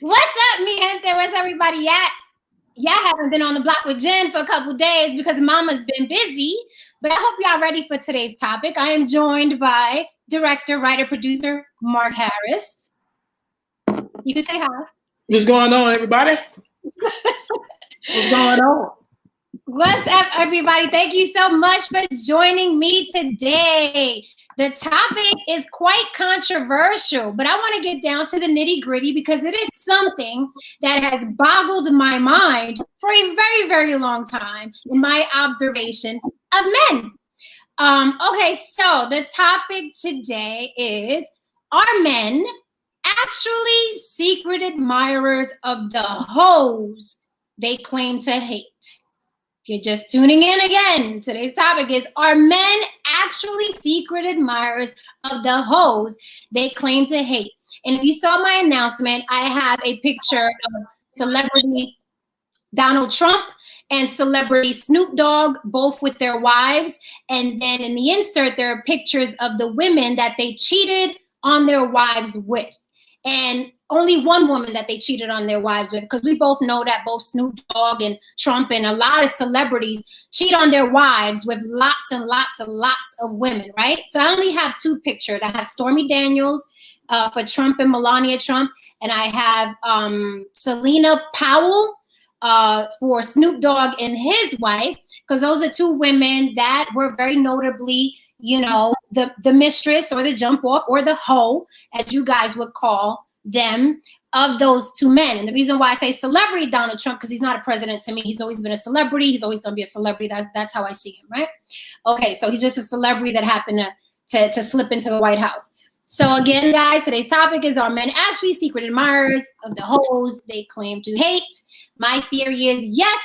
What's up, mi gente? Where's everybody at? Y'all haven't been on the block with Jen for a couple days because Mama's been busy. But I hope y'all ready for today's topic. I am joined by director, writer, producer Mark Harris. You can say hi. What's going on, everybody? What's going on? What's up, everybody? Thank you so much for joining me today. The topic is quite controversial, but I want to get down to the nitty-gritty because it is something that has boggled my mind for a very, very long time in my observation of men. Okay, so the topic today is, are men actually secret admirers of the hoes they claim to hate? If you're just tuning in again, today's topic is, are men actually secret admirers of the hoes they claim to hate? And if you saw my announcement, I have a picture of celebrity Donald Trump and celebrity Snoop Dogg, both with their wives. And then in the insert, there are pictures of the women that they cheated on their wives with. And only one woman that they cheated on their wives with, because we both know that both Snoop Dogg and Trump and a lot of celebrities cheat on their wives with lots and lots and lots of women, right? So I only have two pictures. I have Stormy Daniels for Trump and Melania Trump, and I have Selena Powell for Snoop Dogg and his wife, because those are two women that were very notably, you know, the mistress or the jump off or the hoe, as you guys would call them, of those two men. And the reason why I say celebrity Donald Trump, because he's not a president to me. He's always been a celebrity. He's always going to be a celebrity. That's how I see him, right? Okay, so he's just a celebrity that happened to slip into the White House. So again, guys, today's topic is, are men actually secret admirers of the hoes they claim to hate? My theory is yes,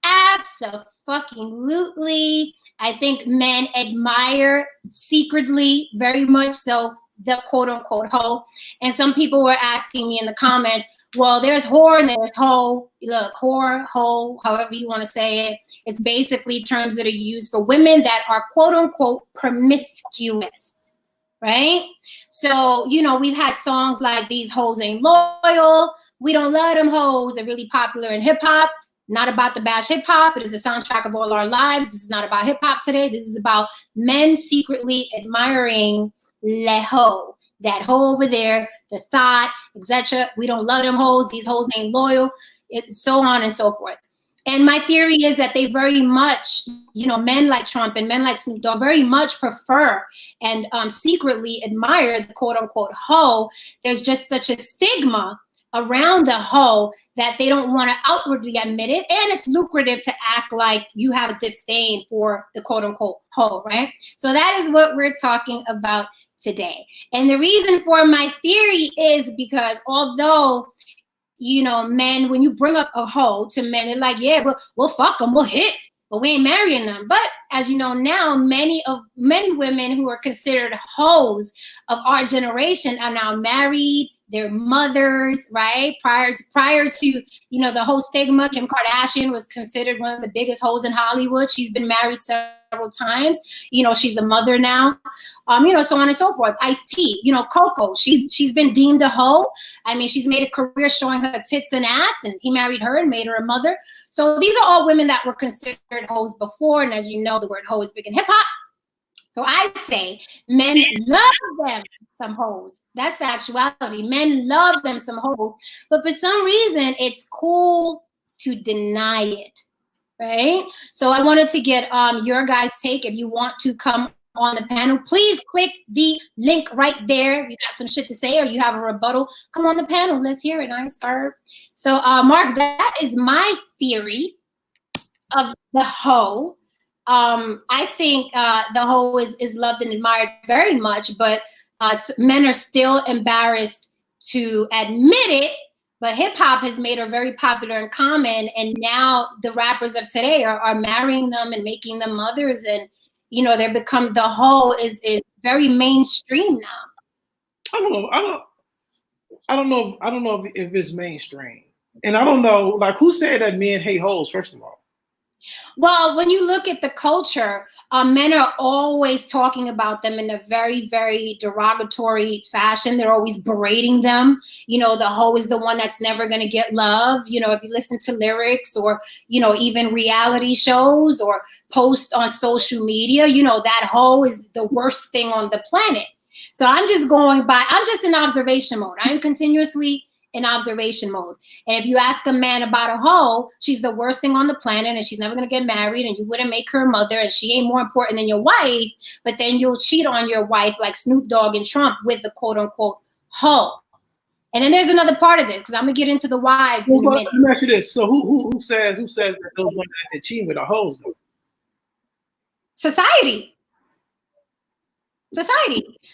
abso-fucking-lutely. I think men admire secretly, very much so, the quote-unquote hoe. And some people were asking me in the comments, well, there's whore and there's hoe. Look, whore, hoe, however you want to say it. It's basically terms that are used for women that are quote-unquote promiscuous, right? So, you know, we've had songs like These Hoes Ain't Loyal, We Don't Love Them Hoes, are really popular in hip-hop. Not about the bash hip hop. It is the soundtrack of all our lives. This is not about hip hop today. This is about men secretly admiring le hoe, that hoe over there, the thought, etc. We don't love them hoes. These hoes ain't loyal. It's so on and so forth. And my theory is that they very much, you know, men like Trump and men like Snoop Dogg very much prefer and secretly admire the quote unquote hoe. There's just such a stigma around the hoe that they don't want to outwardly admit it, and it's lucrative to act like you have a disdain for the quote-unquote hoe, right? So that is what we're talking about today. And the reason for my theory is because although, you know, men, when you bring up a hoe to men, they're like, yeah, we'll fuck them, we'll hit, but we ain't marrying them. But as you know now, many women who are considered hoes of our generation are now married, their mothers, right? Prior to, you know, the whole stigma, Kim Kardashian was considered one of the biggest hoes in Hollywood. She's been married several times. You know, she's a mother now. You know, so on and so forth. Ice-T, you know, Coco, she's been deemed a hoe. I mean, she's made a career showing her tits and ass, and he married her and made her a mother. So these are all women that were considered hoes before. And as you know, the word hoe is big in hip hop. So I say men love them some hoes. That's the actuality. Men love them some hoes. But for some reason, it's cool to deny it, right? So I wanted to get your guys' take. If you want to come on the panel, please click the link right there. If you got some shit to say or you have a rebuttal, come on the panel. Let's hear it. I start. So Mark, that is my theory of the hoe. I think the hoe is loved and admired very much, but men are still embarrassed to admit it. But hip hop has made her very popular and common, and now the rappers of today are marrying them and making them mothers, and you know they're become the hoe is very mainstream now. I don't know if it's mainstream, and I don't know, like, who said that men hate hoes? First of all, Well, when you look at the culture, men are always talking about them in a very, very derogatory fashion. They're always berating them. The hoe is the one that's never going to get love. If you listen to lyrics or, even reality shows or post on social media, that hoe is the worst thing on the planet. So I'm just in observation mode. I'm continuously in observation mode. And if you ask a man about a hoe, she's the worst thing on the planet and she's never going to get married and you wouldn't make her a mother and she ain't more important than your wife, but then you'll cheat on your wife like Snoop Dogg and Trump with the quote unquote hoe. And then there's another part of this because I'm going to get into the wives in a minute. Let me ask you this. So who says that those women that they're cheating with are hoes though? Society.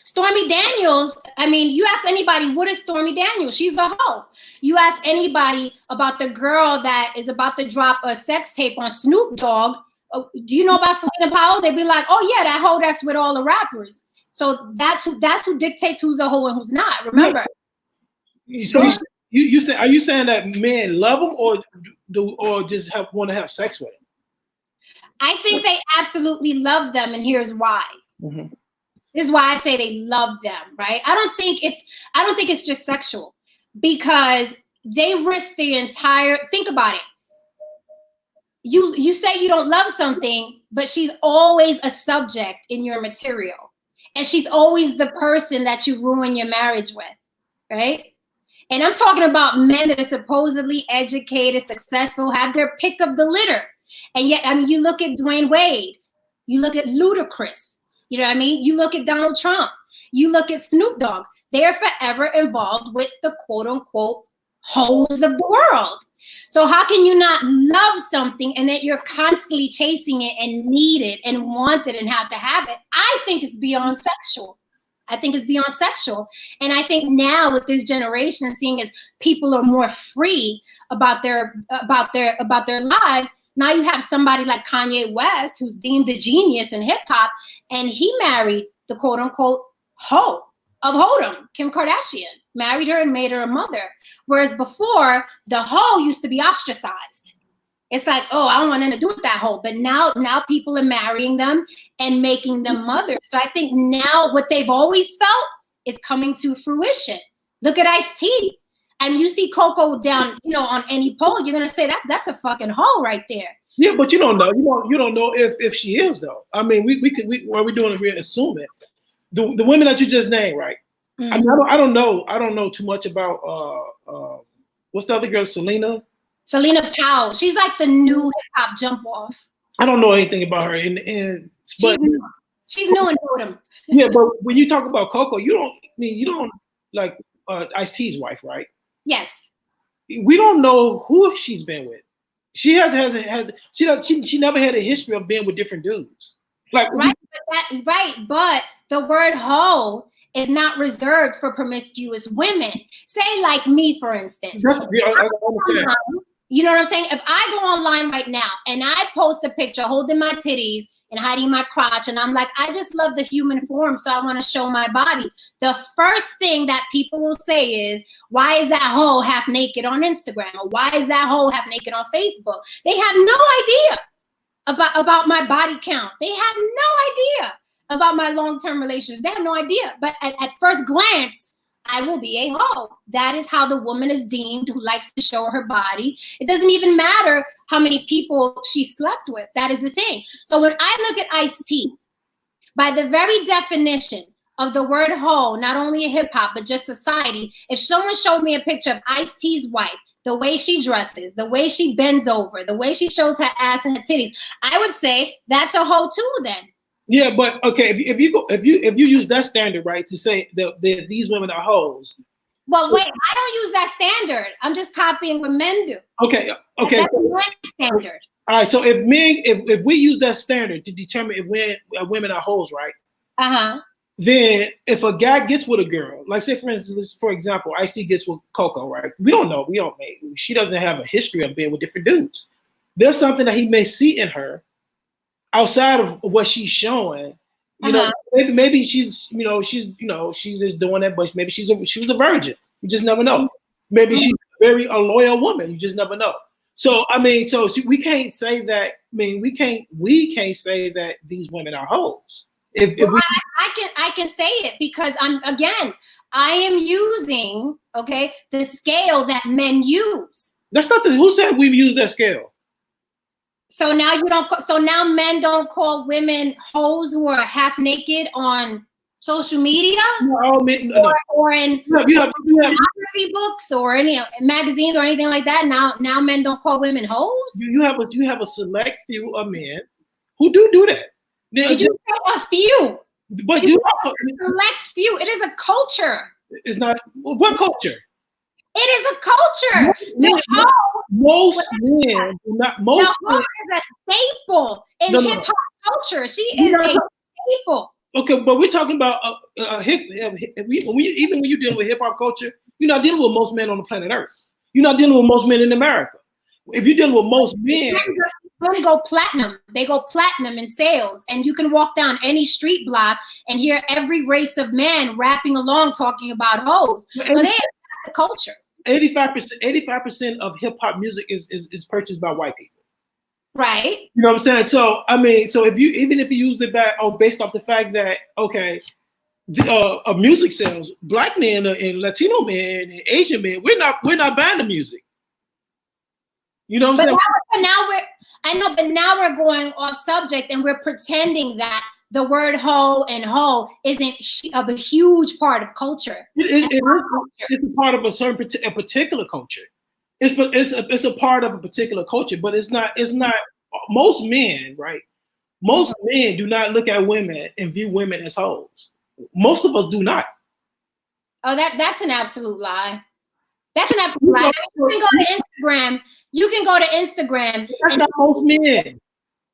Stormy Daniels, you ask anybody, what is Stormy Daniels? She's a hoe. You ask anybody about the girl that is about to drop a sex tape on Snoop Dogg. Do you know about Selena Powell? They'd be like, oh yeah, that hoe that's with all the rappers. So that's who dictates who's a hoe and who's not. Remember. So you say, are you saying that men love them or just want to have sex with them? I think they absolutely love them, and here's why. Mm-hmm. This is why I say they love them, right? I don't think it's just sexual because they risk the entire, think about it. You say you don't love something, but she's always a subject in your material. And she's always the person that you ruin your marriage with, right? And I'm talking about men that are supposedly educated, successful, have their pick of the litter. And yet, you look at Dwayne Wade, you look at Ludacris, you know what I mean? You look at Donald Trump, you look at Snoop Dogg. They're forever involved with the quote unquote hoes of the world. So how can you not love something and that you're constantly chasing it and need it and want it and have to have it? I think it's beyond sexual. And I think now with this generation, seeing as people are more free about their lives, now you have somebody like Kanye West, who's deemed a genius in hip hop, and he married the quote unquote hoe of Hodom, Kim Kardashian, married her and made her a mother. Whereas before, the hoe used to be ostracized. It's like, oh, I don't want nothing to do with that hoe. But now people are marrying them and making them mothers. So I think now what they've always felt is coming to fruition. Look at Ice-T. And you see Coco down, on any poll, you're gonna say that's a fucking hoe right there. Yeah, but you don't know. You don't know if she is though. I mean, what we're doing is we're assuming the women that you just named, right? Mm-hmm. I don't know too much about what's the other girl, Selena Powell. She's like the new hip hop jump off. I don't know anything about her, but she's new in Hodom. Yeah, but when you talk about Coco, you don't like Ice-T's wife, right? Yes. We don't know who she's been with. She she never had a history of being with different dudes. Like but the word hoe is not reserved for promiscuous women. Say like me, for instance. You know what I'm saying? If I go online right now and I post a picture holding my titties and hiding my crotch, and I'm like, I just love the human form, so I want to show my body. The first thing that people will say is, why is that hoe half naked on Instagram? Or why is that hoe half naked on Facebook? They have no idea about my body count. They have no idea about my long-term relationship. They have no idea. But at first glance, I will be a hoe. That is how the woman is deemed who likes to show her body. It doesn't even matter how many people she slept with. That is the thing. So when I look at Ice-T, by the very definition of the word hoe, not only in hip hop, but just society, if someone showed me a picture of Ice-T's wife, the way she dresses, the way she bends over, the way she shows her ass and her titties, I would say that's a hoe too then. Yeah, but okay, if you use that standard, right, to say that these women are hoes. Well, wait, I don't use that standard. I'm just copying what men do. Okay. That's the standard. All right, so if we use that standard to determine if women are hoes, right? Then if a guy gets with a girl, like say for example, Ice-T gets with Coco, right? We don't know. She doesn't have a history of being with different dudes. There's something that he may see in her outside of what she's showing. Maybe she's just doing that, but maybe she was a virgin. You just never know. Maybe she's a loyal woman. You just never know. So I mean, so we can't say that. I mean, we can't say that these women are hoes. If we, I can say it because I am using the scale that men use. That's not who said we use that scale. So now you don't. So now men don't call women hoes who are half naked on social media, or in pornography books or any magazines or anything like that. Now men don't call women hoes. You have a select few of men who do that. Did you say a few? But you a select few. It is a culture. It's not what culture. It is a culture. Most men do not. Most men is a staple in hip hop culture. She is a staple. Okay, but we're talking about even when you're dealing with hip hop culture, you're not dealing with most men on the planet Earth. You're not dealing with most men in America. If you're dealing with most men, going to go platinum. They go platinum in sales, and you can walk down any street block and hear every race of man rapping along, talking about hoes. So they have the culture. 85% of hip hop music is purchased by white people. Right. You know what I'm saying? So I mean, so if you use it based off the fact that music sales, black men and Latino men and Asian men, we're not buying the music. You know what I'm saying? But now we're going off subject and we're pretending that the word hoe and hoe isn't a huge part of culture. It's a part of a particular culture. It's a part of a particular culture, but it's not most men, right? Most men do not look at women and view women as hoes. Most of us do not. Oh, that's an absolute lie. That's an absolute lie. You can go to Instagram. You can go to Instagram. That's not most men.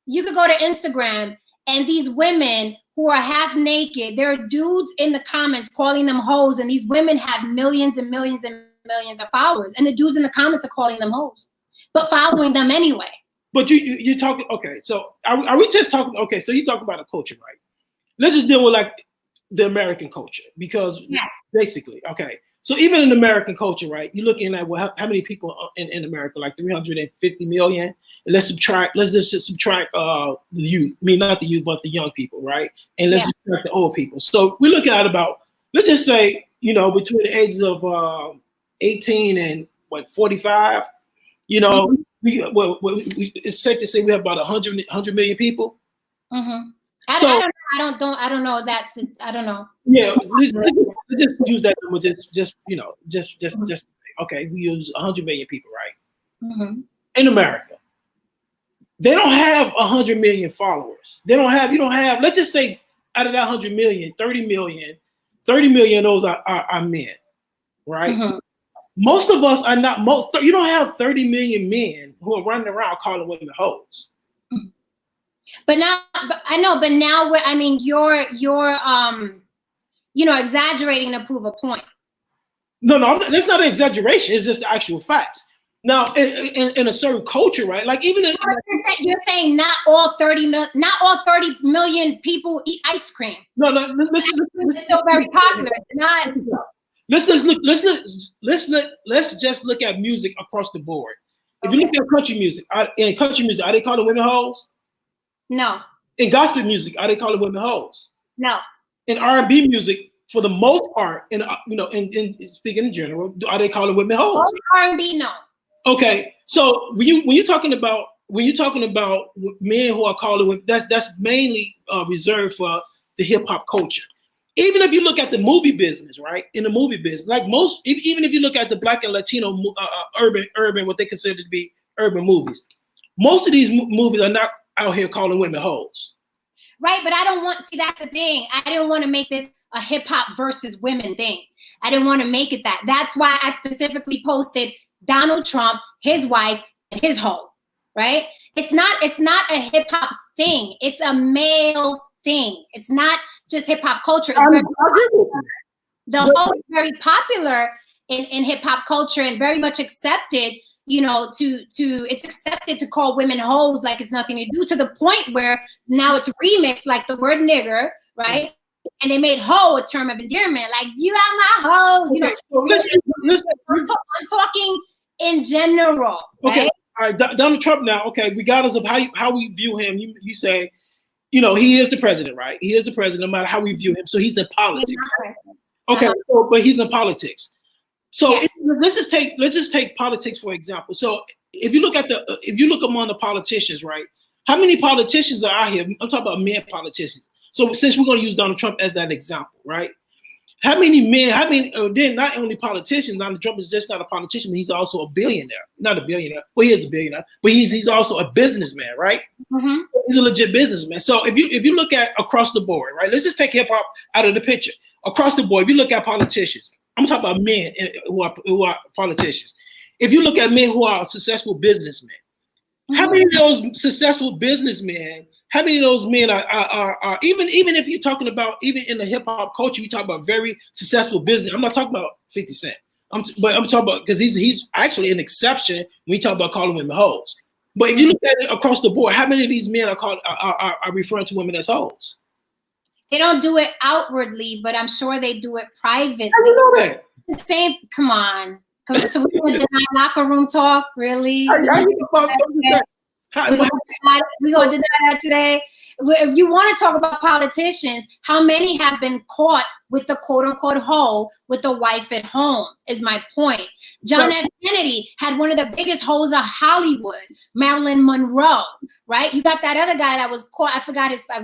You could go to Instagram, and these women who are half naked, there are dudes in the comments calling them hoes, and these women have millions and millions and millions of followers, and the dudes in the comments are calling them hoes, but following them anyway. But you're talking, okay, so are we just talking, okay, so you talk about a culture, right? Let's just deal with like the American culture, because basically, okay, so even in American culture, right, you're looking at how many people in America, like 350 million. Let's just subtract the youth. I mean, not the youth, but the young people, right? And let's subtract the old people. So we're looking at about, let's just say, between the ages of 18 and 45, it's safe to say we have about 100 million people. Mm-hmm. I don't know. I don't know. Yeah, let's just use that number. Just okay. We use 100 million people, right? Mm-hmm. In America, they don't have 100 million followers. You don't have. Let's just say out of that 100 million, 30 million of those are men, right? Mm-hmm. Most of us are not. You don't have 30 million men who are running around calling women hoes. But now you're exaggerating to prove a point. No, that's not an exaggeration. It's just the actual facts. Now, in a certain culture, right? Like even you're saying not all 30 million people eat ice cream. No, it's still very popular. It's not. Let's just look at music across the board. If you look at country music, are they calling women hoes? No. In gospel music, are they calling women hoes? No. In R&B music, for the most part, in speaking in general, are they calling women hoes? R&B, no. Okay, so when you're talking about men who are calling women, that's mainly reserved for the hip hop culture. Even if you look at the movie business, right? In the movie business, like even if you look at the Black and Latino urban, what they consider to be urban movies, most of these movies are not out here calling women hoes. Right, but that's the thing. I didn't want to make this a hip hop versus women thing. I didn't want to make it that. That's why I specifically posted Donald Trump, his wife, and his hoe, right? It's not a hip hop thing. It's a male thing. It's not just hip hop culture. The hoe is very popular in hip hop culture and very much accepted. It's accepted to call women hoes like it's nothing to do, to the point where now it's remixed like the word nigger, right? And they made hoe a term of endearment, like you are my hoes. Okay, so listen. I'm talking in general, right? All right, Donald Trump now, okay, regardless of how we view him, you say, he is the president, right? He is the president, no matter how we view him. So he's in politics. Okay, but he's in politics. So yes. let's just take politics for example. So if you look among the politicians, right? How many politicians are out here? I'm talking about men politicians. So since we're going to use Donald Trump as that example, right? How many men? Then not only politicians. Donald Trump is just not a politician, but he's also a billionaire. Not a billionaire. Well, he is a billionaire, but he's also a businessman, right? Mm-hmm. He's a legit businessman. So if you look at across the board, right? Let's just take hip hop out of the picture. Across the board, if you look at politicians, I'm talking about men who are politicians. If you look at men who are successful businessmen, mm-hmm. How many of those successful businessmen? How many of those men are even if you're talking about even in the hip hop culture, you talk about very successful business. I'm not talking about 50 Cent. But I'm talking about because he's actually an exception when we talk about calling women hoes. But if you look at it across the board, how many of these men are referring to women as hoes? They don't do it outwardly, but I'm sure they do it privately. How do you know that? The same. Come on. So we're going to deny locker room talk, really? We're going to deny that today. If you want to talk about politicians, how many have been caught with the quote-unquote hoe with the wife at home is my point. John F. Kennedy had one of the biggest hoes of Hollywood, Marilyn Monroe, right? You got that other guy that was caught. I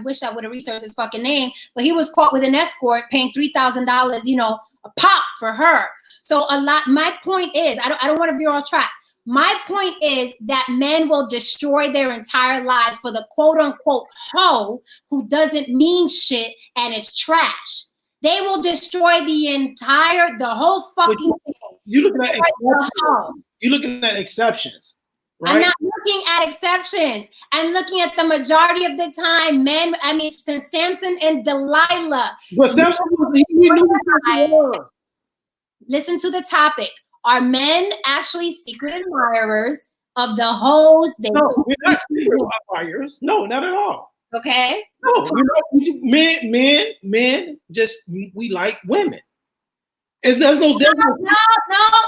wish I would have researched his fucking name, but he was caught with an escort paying $3,000, a pop for her. So my point is, I don't want to veer off track. My point is that men will destroy their entire lives for the quote-unquote hoe who doesn't mean shit and is trash. They will destroy the whole fucking thing. You're looking at exceptions. You're looking at exceptions, right? I'm not looking at exceptions. I'm looking at the majority of the time, men. I mean, since Samson and Delilah. But Samson was. Listen to the topic. Are men actually secret admirers of the hoes? No, we're not secret admirers. No, not at all. Okay. No, men just we like women. There's no difference.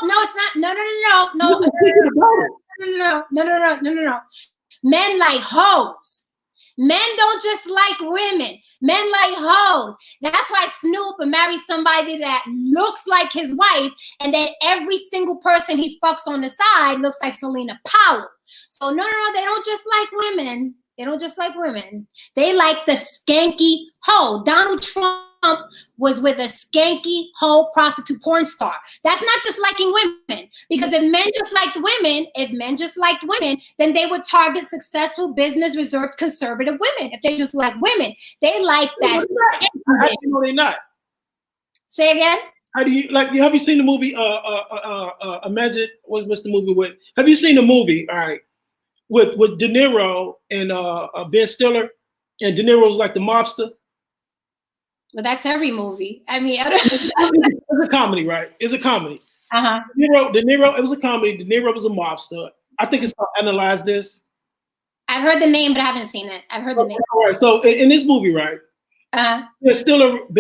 No, it's not. No. Men like hoes. Men don't just like women. Men like hoes. That's why Snoop will marry somebody that looks like his wife, and then every single person he fucks on the side looks like Selena Powell. So no, they don't just like women. They don't just like women. They like the skanky hoe. Donald Trump was with a skanky hoe prostitute porn star. That's not just liking women. Because if men just liked women, then they would target successful business reserved conservative women. If they just like women, they like that. How do you know they're not? Say again? How do you have you seen the movie Imagine what's the movie with? Have you seen the movie, all right, with De Niro and Ben Stiller, and De Niro's like the mobster? Well, that's every movie. I mean, it's a comedy, right? It's a comedy. Uh-huh. De Niro, it was a comedy. De Niro was a mobster. I think it's called Analyze This. I've heard the name, but I haven't seen it. I've heard the name. All right. So in this movie, right? Uh-huh. Ben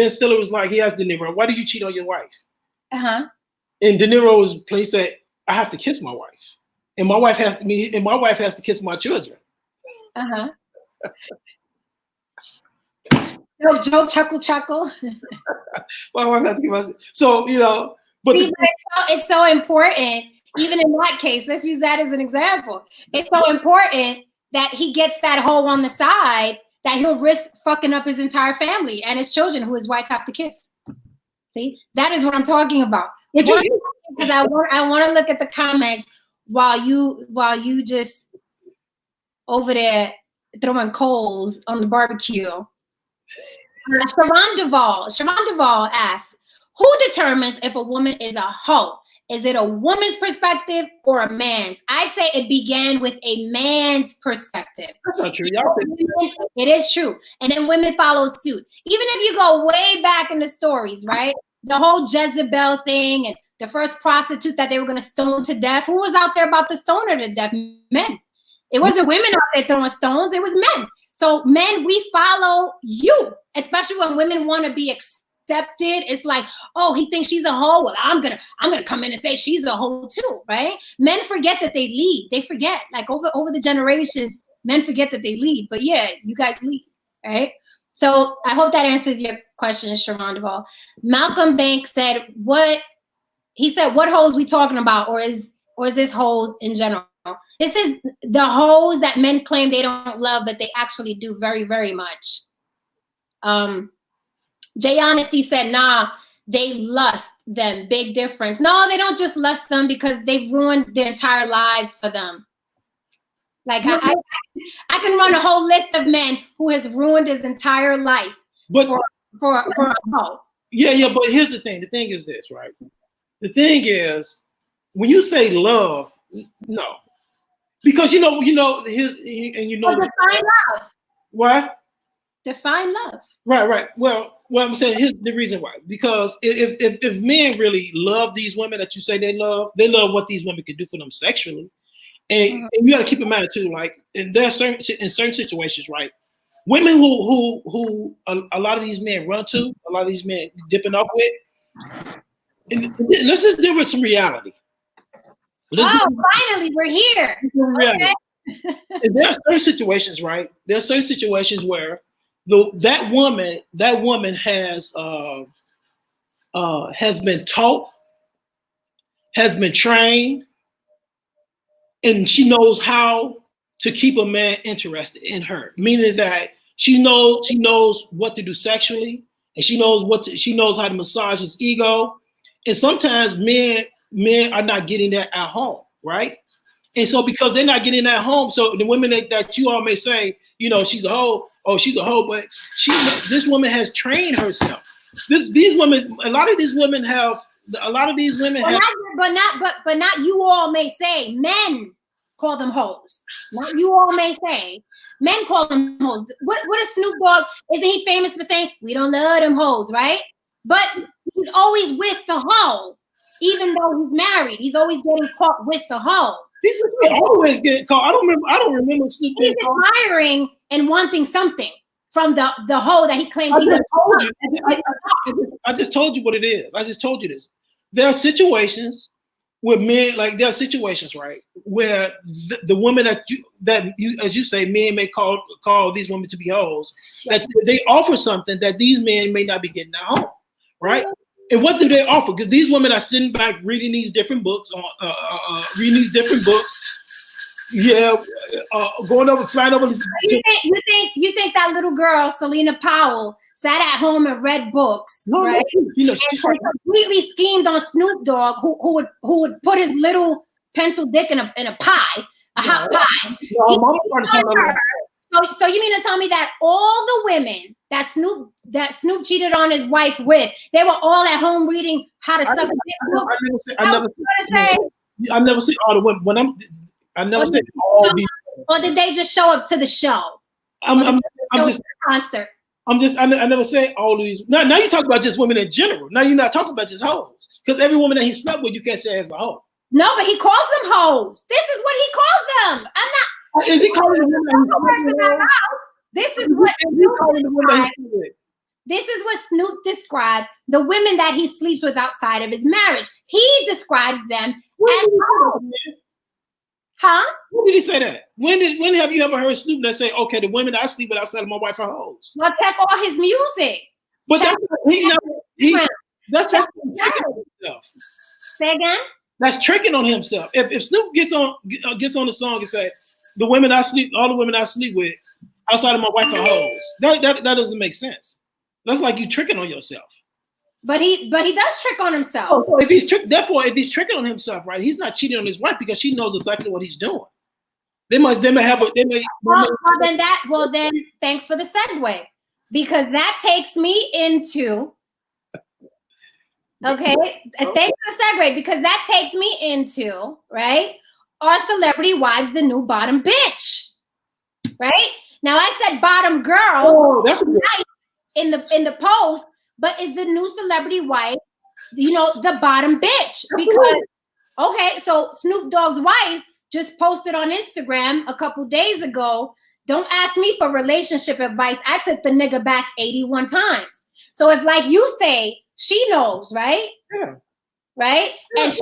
Stiller was like, he asked De Niro, why do you cheat on your wife? Uh-huh. And De Niro's place said, I have to kiss my wife. And my wife has to kiss my children. Uh-huh. Joke, chuckle. My wife has to give us. So, but it's so important, even in that case, let's use that as an example. It's so important that he gets that hoe on the side that he'll risk fucking up his entire family and his children who his wife have to kiss. See, that is what I'm talking about. Because I want to look at the comments while you just over there throwing coals on the barbecue. Sharon Duvall asks, who determines if a woman is a hoe? Is it a woman's perspective or a man's? I'd say it began with a man's perspective. That's not true. It is true. And then women followed suit. Even if you go way back in the stories, right? The whole Jezebel thing and the first prostitute that they were going to stone to death. Who was out there about to stone her to death? Men. It wasn't women out there throwing stones. It was men. So men, we follow you, especially when women want to be accepted. It's like, oh, he thinks she's a hoe. Well, I'm gonna come in and say she's a hoe too, right? Men forget that they lead. They forget, like over the generations, men forget that they lead. But yeah, you guys lead, right? So I hope that answers your question, Sharon Duvall. Malcolm Banks said, what hoes we talking about, or is this hoes in general? This is the hoes that men claim they don't love, but they actually do very, very much. Jay Honesty said, nah, they lust them. Big difference. No, they don't just lust them because they've ruined their entire lives for them. Like I can run a whole list of men who has ruined his entire life for a hoe. Yeah, but here's the thing. The thing is this, right? The thing is, when you say love, no, because you know, define love. What? Define love. Right. Well, I'm saying here's the reason why. Because if men really love these women that you say they love what these women can do for them sexually, and you got to keep in mind too, like in certain situations, right? Women who a lot of these men run to, a lot of these men dipping up with. And let's just deal with some reality. Finally, we're here. Okay. And there are certain situations, right? There are certain situations where that woman has been taught, has been trained, and she knows how to keep a man interested in her. Meaning that she knows what to do sexually, and she knows how to massage his ego. And sometimes men are not getting that at home, right? And so because they're not getting that at home, so the women that you all may say, she's a hoe, but this woman has trained herself. These women, a lot of these women have. But not you all may say. Men call them hoes. Not you all may say. Men call them hoes. What is Snoop Dogg? Isn't he famous for saying we don't love them hoes, right? But he's always with the hoe, even though he's married. He's always getting caught with the hoe. He's always getting caught. I don't remember Snoop Dogg. He's admiring and wanting something from the hoe that he claims he doesn't. I just told you what it is. I just told you this. There are situations where men, like there are situations, right, where the woman that you, as you say, men may call these women to be hoes, that they offer something that these men may not be getting at home, right? And what do they offer? Because these women are sitting back reading these different books, Yeah, going over, flying over. You think that little girl, Selena Powell, sat at home and read books, right? And completely schemed on Snoop Dogg, who would put his little pencil dick in a pie, hot pie. So you mean to tell me that all the women that Snoop cheated on his wife with, they were all at home reading how to suck a dick? I never see all the women. I never said all these. Or did they just show up to the show? I'm just concert. I never said all of these. Now you talk about just women in general. Now you're not talking about just hoes. Because every woman that he slept with, you can't say as a hoe. No, but he calls them hoes. This is what he calls them. I'm not. Is he calling the women? This is what Snoop describes. This is what Snoop describes the women that he sleeps with outside of his marriage. He describes them as hoes. Huh? When did he say that? When have you ever heard Snoop that say, okay, the women I sleep with outside of my wife are hoes? Well, check all his music. But that's tricking on himself. Say again? That's tricking on himself. If Snoop gets on the song and say, all the women I sleep with outside of my wife are hoes, that doesn't make sense. That's like you tricking on yourself. But he does trick on himself. So if he's tricking on himself, right? He's not cheating on his wife because she knows exactly what he's doing. Well, then thanks for the segue, because that takes me into thanks for the segue, because that takes me into, right? Are celebrity wives the new bottom bitch? Right? Now I said bottom girl. Oh, that's nice in the post. But is the new celebrity wife, the bottom bitch? Because, so Snoop Dogg's wife just posted on Instagram a couple days ago, don't ask me for relationship advice. I took the nigga back 81 times. So if, like you say, she knows, right? Yeah. Right? Yeah. And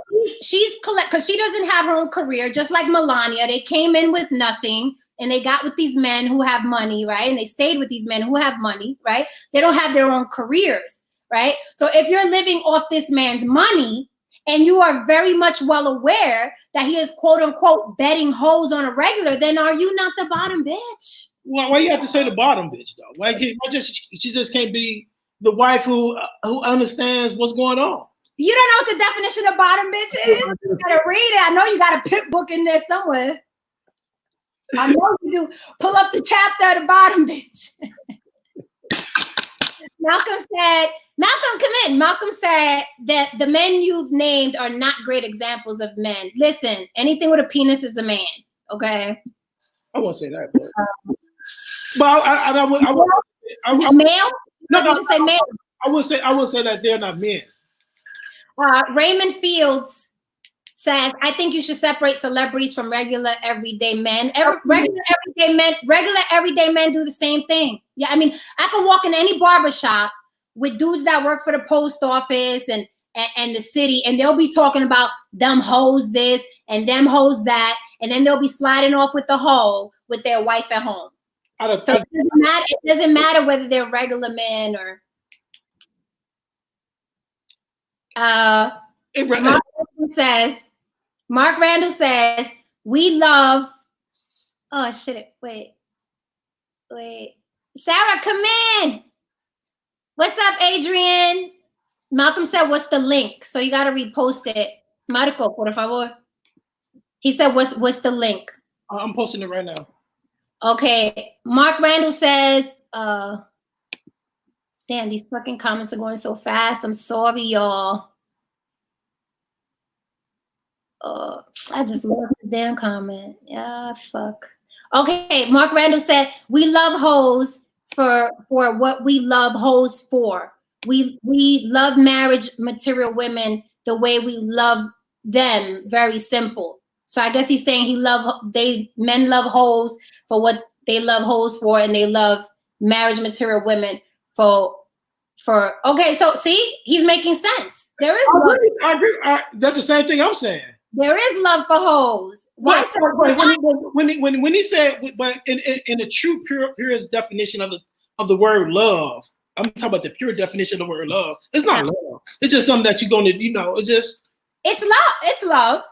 she's because she doesn't have her own career, just like Melania. They came in with nothing and they got with these men who have money, right? And they stayed with these men who have money, right? They don't have their own careers, right? So if you're living off this man's money and you are very much well aware that he is quote unquote betting hoes on a regular, then are you not the bottom bitch? Why you have to say the bottom bitch though? Why she just can't be the wife who understands what's going on? You don't know what the definition of bottom bitch is? You gotta read it. I know you got a pimp book in there somewhere. I know you do. Pull up the chapter of the bottom bitch. Malcolm, come in. Malcolm said that the men you've named are not great examples of men. Listen, anything with a penis is a man, okay? I won't say that, but I would. A male? No, to say male. I would say that they're not men. Raymond Fields says, I think you should separate celebrities from regular everyday men. Regular everyday men do the same thing. Yeah, I mean, I could walk in any barbershop with dudes that work for the post office and the city, and they'll be talking about them hoes this and them hoes that, and then they'll be sliding off with the hoe with their wife at home. So it doesn't matter whether they're regular men or Mark Randall says, we love. Oh shit! Wait. Sarah, come in. What's up, Adrian? Malcolm said, what's the link? So you gotta repost it. Marco, por favor. He said, what's the link? I'm posting it right now. Okay. Mark Randall says, damn, these fucking comments are going so fast. I'm sorry, y'all. I just lost the damn comment. Yeah, fuck. Okay, Mark Randall said, we love hoes for what we love hoes for. We love marriage material women the way we love them. Very simple. So I guess he's saying men love hoes for what they love hoes for, and they love marriage material women for okay, so see, he's making sense. There is love. I agree. That's the same thing I'm saying. There is love for hoes. Why? When he said, but in the true purest definition of the word love, I'm talking about the pure definition of the word love. It's not love. It's just something that you're gonna, it's love. It's love.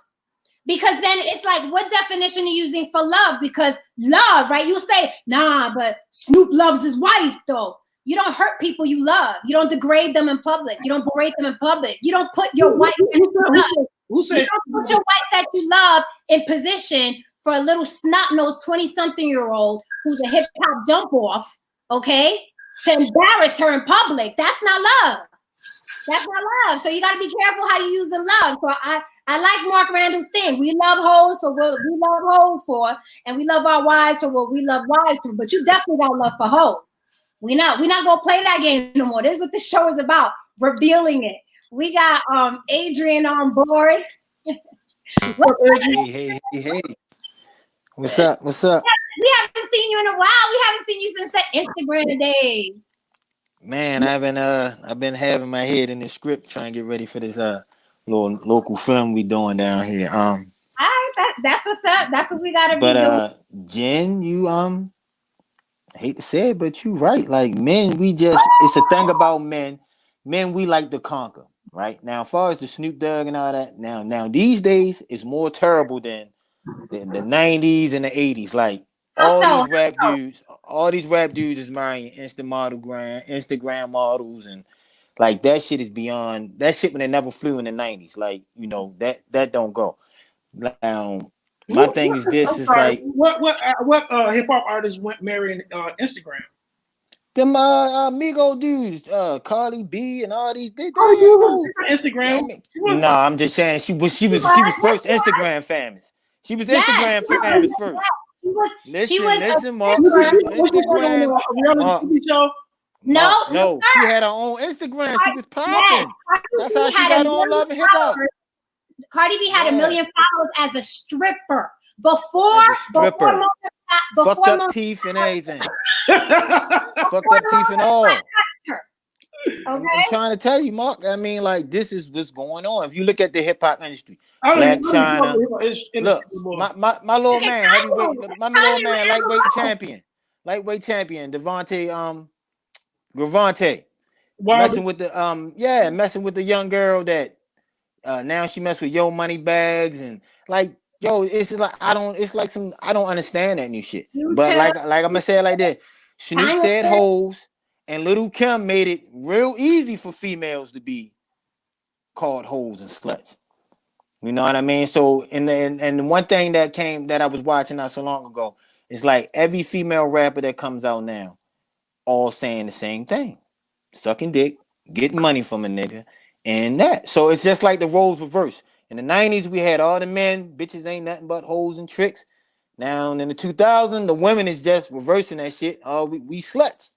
Because then it's like, what definition are you using for love? Because love, right? You say, nah, but Snoop loves his wife, though. You don't hurt people you love. You don't degrade them in public. You don't berate them in public. You don't put your wife that you love. You don't put your wife that you love in position for a little snot-nosed 20-something-year-old who's a hip-hop jump-off, okay, to embarrass her in public. That's not love. That's not love. So you got to be careful how you use the love. So I like Mark Randall's thing. We love hoes for what we love hoes for, and we love our wives for what we love wives for. But you definitely got love for hoes. We're not gonna play that game no more. This is what this show is about. Revealing it. We got Adrian on board. Hey. What's up? We haven't seen you in a while. We haven't seen you since the Instagram days. Man, I've been having my head in the script trying to get ready for this little local film we doing down here. All right, that's what's up. That's what we gotta be doing. But Jen, you I hate to say it, but you right. Like men, it's a thing about men. Men, we like to conquer, right? Now, as far as the Snoop Dogg and all that, now these days it's more terrible than the 90s and the 80s. Like all these rap dudes is marrying Instagram models, and like that shit is beyond that shit when they never flew in the 90s. Like, that don't go. Now, my thing is this: is like what hip hop artists went marrying Instagram? Them Migo dudes, Cardi B and all these. They Instagram. No, I'm just saying she was first Instagram famous. She was Instagram famous first. Listen, Mark. Instagram. No, she had her own Instagram. She was popping. That's how she got on Love and Hip Hop. Cardi B had 1 million followers as a stripper before fucked up teeth and everything. Fucked up teeth and all. I'm trying to tell you, Mark. I mean, like, this is what's going on. If you look at the hip hop industry, Black China, look, my little man, heavyweight, my little man, lightweight champion, Devontae, Gravante, messing with the young girl that now she messed with Yo Money Bags and like. Yo, it's like I don't understand that new shit. But like I'm gonna say it like this. Snoop said hoes, and Little Kim made it real easy for females to be called hoes and sluts. You know what I mean? So and one thing that I was watching not so long ago is like every female rapper that comes out now, all saying the same thing. Sucking dick, getting money from a nigga, and that. So it's just like the roles reversed. In the 90s, we had all the men, bitches ain't nothing but hoes and tricks. Now in the 2000s, the women is just reversing that shit. Oh, we sluts.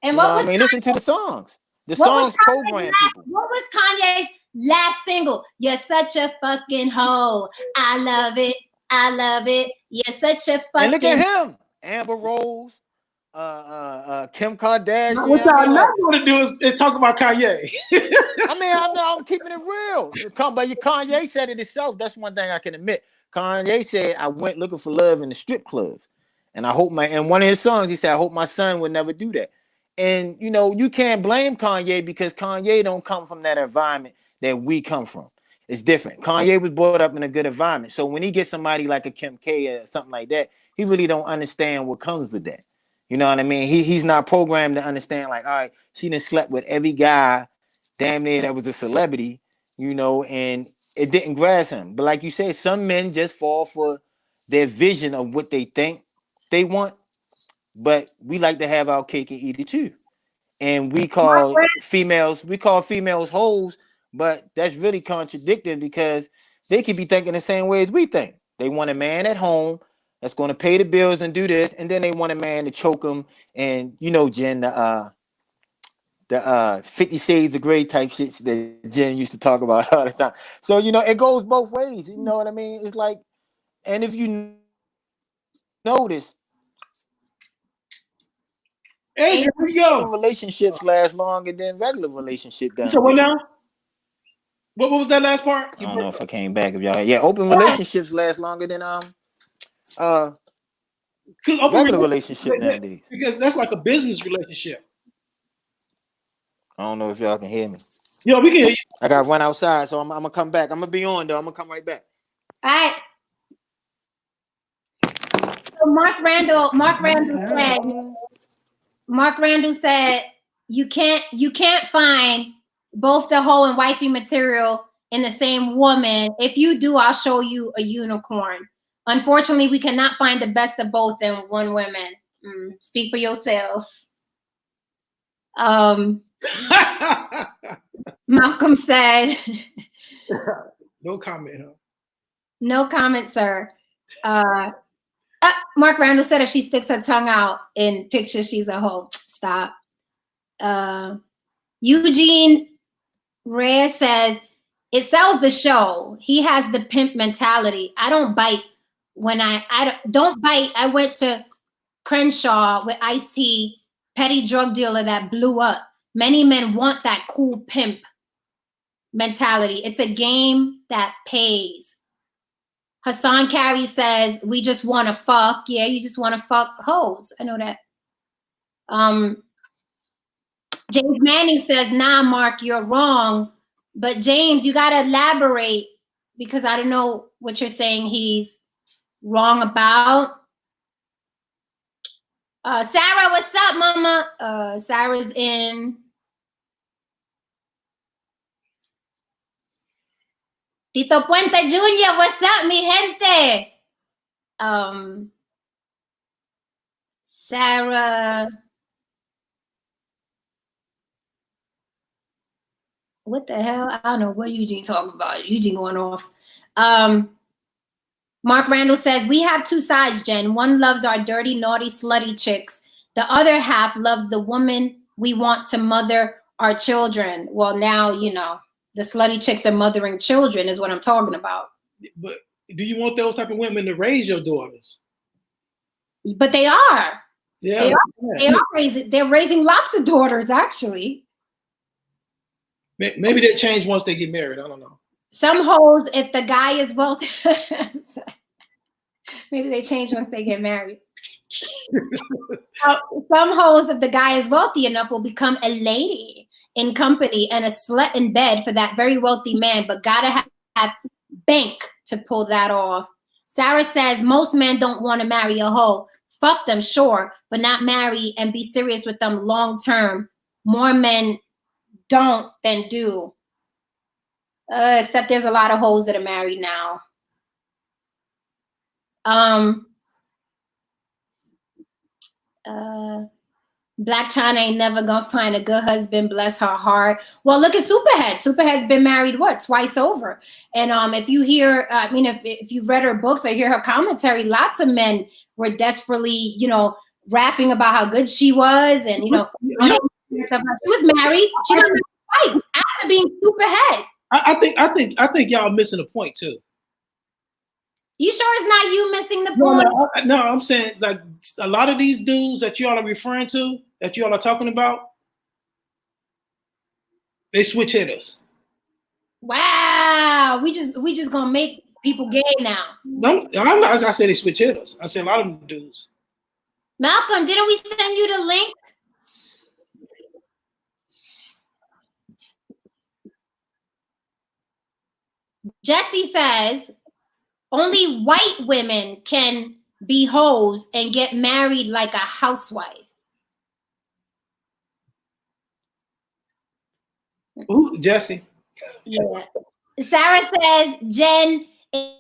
And what was listen to the songs. The songs program people. What was Kanye's last single? You're such a fucking hoe. I love it. I love it. You're such a fucking. And look at him, Amber Rose. Kim Kardashian. What y'all not going to do is talk about Kanye. I mean, I'm keeping it real. But Kanye said it himself. That's one thing I can admit. Kanye said, I went looking for love in the strip clubs. And I hope in one of his songs, he said, I hope my son would never do that. And, you know, you can't blame Kanye because Kanye don't come from that environment that we come from. It's different. Kanye was brought up in a good environment. So when he gets somebody like a Kim K or something like that, he really don't understand what comes with that. You know what I mean? He's not programmed to understand, like, all right, she done slept with every guy damn near that was a celebrity, you know, and it didn't grasp him. But like you said, some men just fall for their vision of what they think they want. But we like to have our cake and eat it too. And we call females hoes, but that's really contradicting because they could be thinking the same way as we think. They want a man at home that's going to pay the bills and do this, and then they want a man to choke them and, you know, Jen, the 50 Shades of Grey type shits that Jen used to talk about all the time. So, you know, it goes both ways. You know what I mean? It's like, and if you notice, hey, here we go. Relationships last longer than regular relationship does. So what now? What was that last part? I don't know if I came back. If y'all, open relationships last longer than regular relationship nowadays. Because that's like a business relationship. I don't know if y'all can hear me. Yo, we can hear you. I got to run outside, so I'm gonna come back. I'm gonna be on though. I'm gonna come right back. All right. So Mark Randall said you can't find both the hoe and wifey material in the same woman. If you do, I'll show you a unicorn. Unfortunately, we cannot find the best of both in one woman. Speak for yourself. Malcolm said, no comment, huh? No comment, sir. Mark Randall said if she sticks her tongue out in pictures, she's a hoe. Stop. Eugene Rare says, it sells the show. He has the pimp mentality. I don't bite when I don't bite. I went to Crenshaw with Ice-T, petty drug dealer that blew up. Many men want that cool pimp mentality. It's a game that pays. Hassan Carey says, we just want to fuck. Yeah, you just want to fuck hoes. I know that. James Manning says, nah, Mark, you're wrong. But James, you got to elaborate because I don't know what you're saying he's wrong about. Sarah, what's up, mama? Sarah's in. Tito Puente Jr., what's up, mi gente? Sarah. What the hell? I don't know what Eugene talking about. Eugene going off. Mark Randall says, we have two sides, Jen. One loves our dirty, naughty, slutty chicks. The other half loves the woman we want to mother our children. Well, now, you know, the slutty chicks are mothering children is what I'm talking about. But do you want those type of women to raise your daughters? But they are. Yeah. They're raising lots of daughters, actually. Maybe they change once they get married. I don't know. Some hoes, if the guy is wealthy, maybe they change once they get married. Some hoes, if the guy is wealthy enough, will become a lady in company and a slut in bed for that very wealthy man, but gotta have bank to pull that off. Sarah says most men don't want to marry a hoe. Fuck them, sure, but not marry and be serious with them long term. More men don't than do. Except there's a lot of hoes that are married now. Black China ain't never gonna find a good husband, bless her heart. Well, look at Superhead. Superhead's been married twice over. And if you hear, if you've read her books or hear her commentary, lots of men were desperately, rapping about how good she was, and she was married. She got married twice after being Superhead. I think y'all missing a point too. You sure it's not you missing the point? No, I'm saying like a lot of these dudes that y'all are referring to, that y'all are talking about, they switch hitters. Wow, we just gonna make people gay now. No, I'm not. I said they switch hitters. I said a lot of them dudes. Malcolm, didn't we send you the link? Jesse says only white women can be hoes and get married like a housewife. Ooh, Jesse. Yeah. Sarah says, Jen,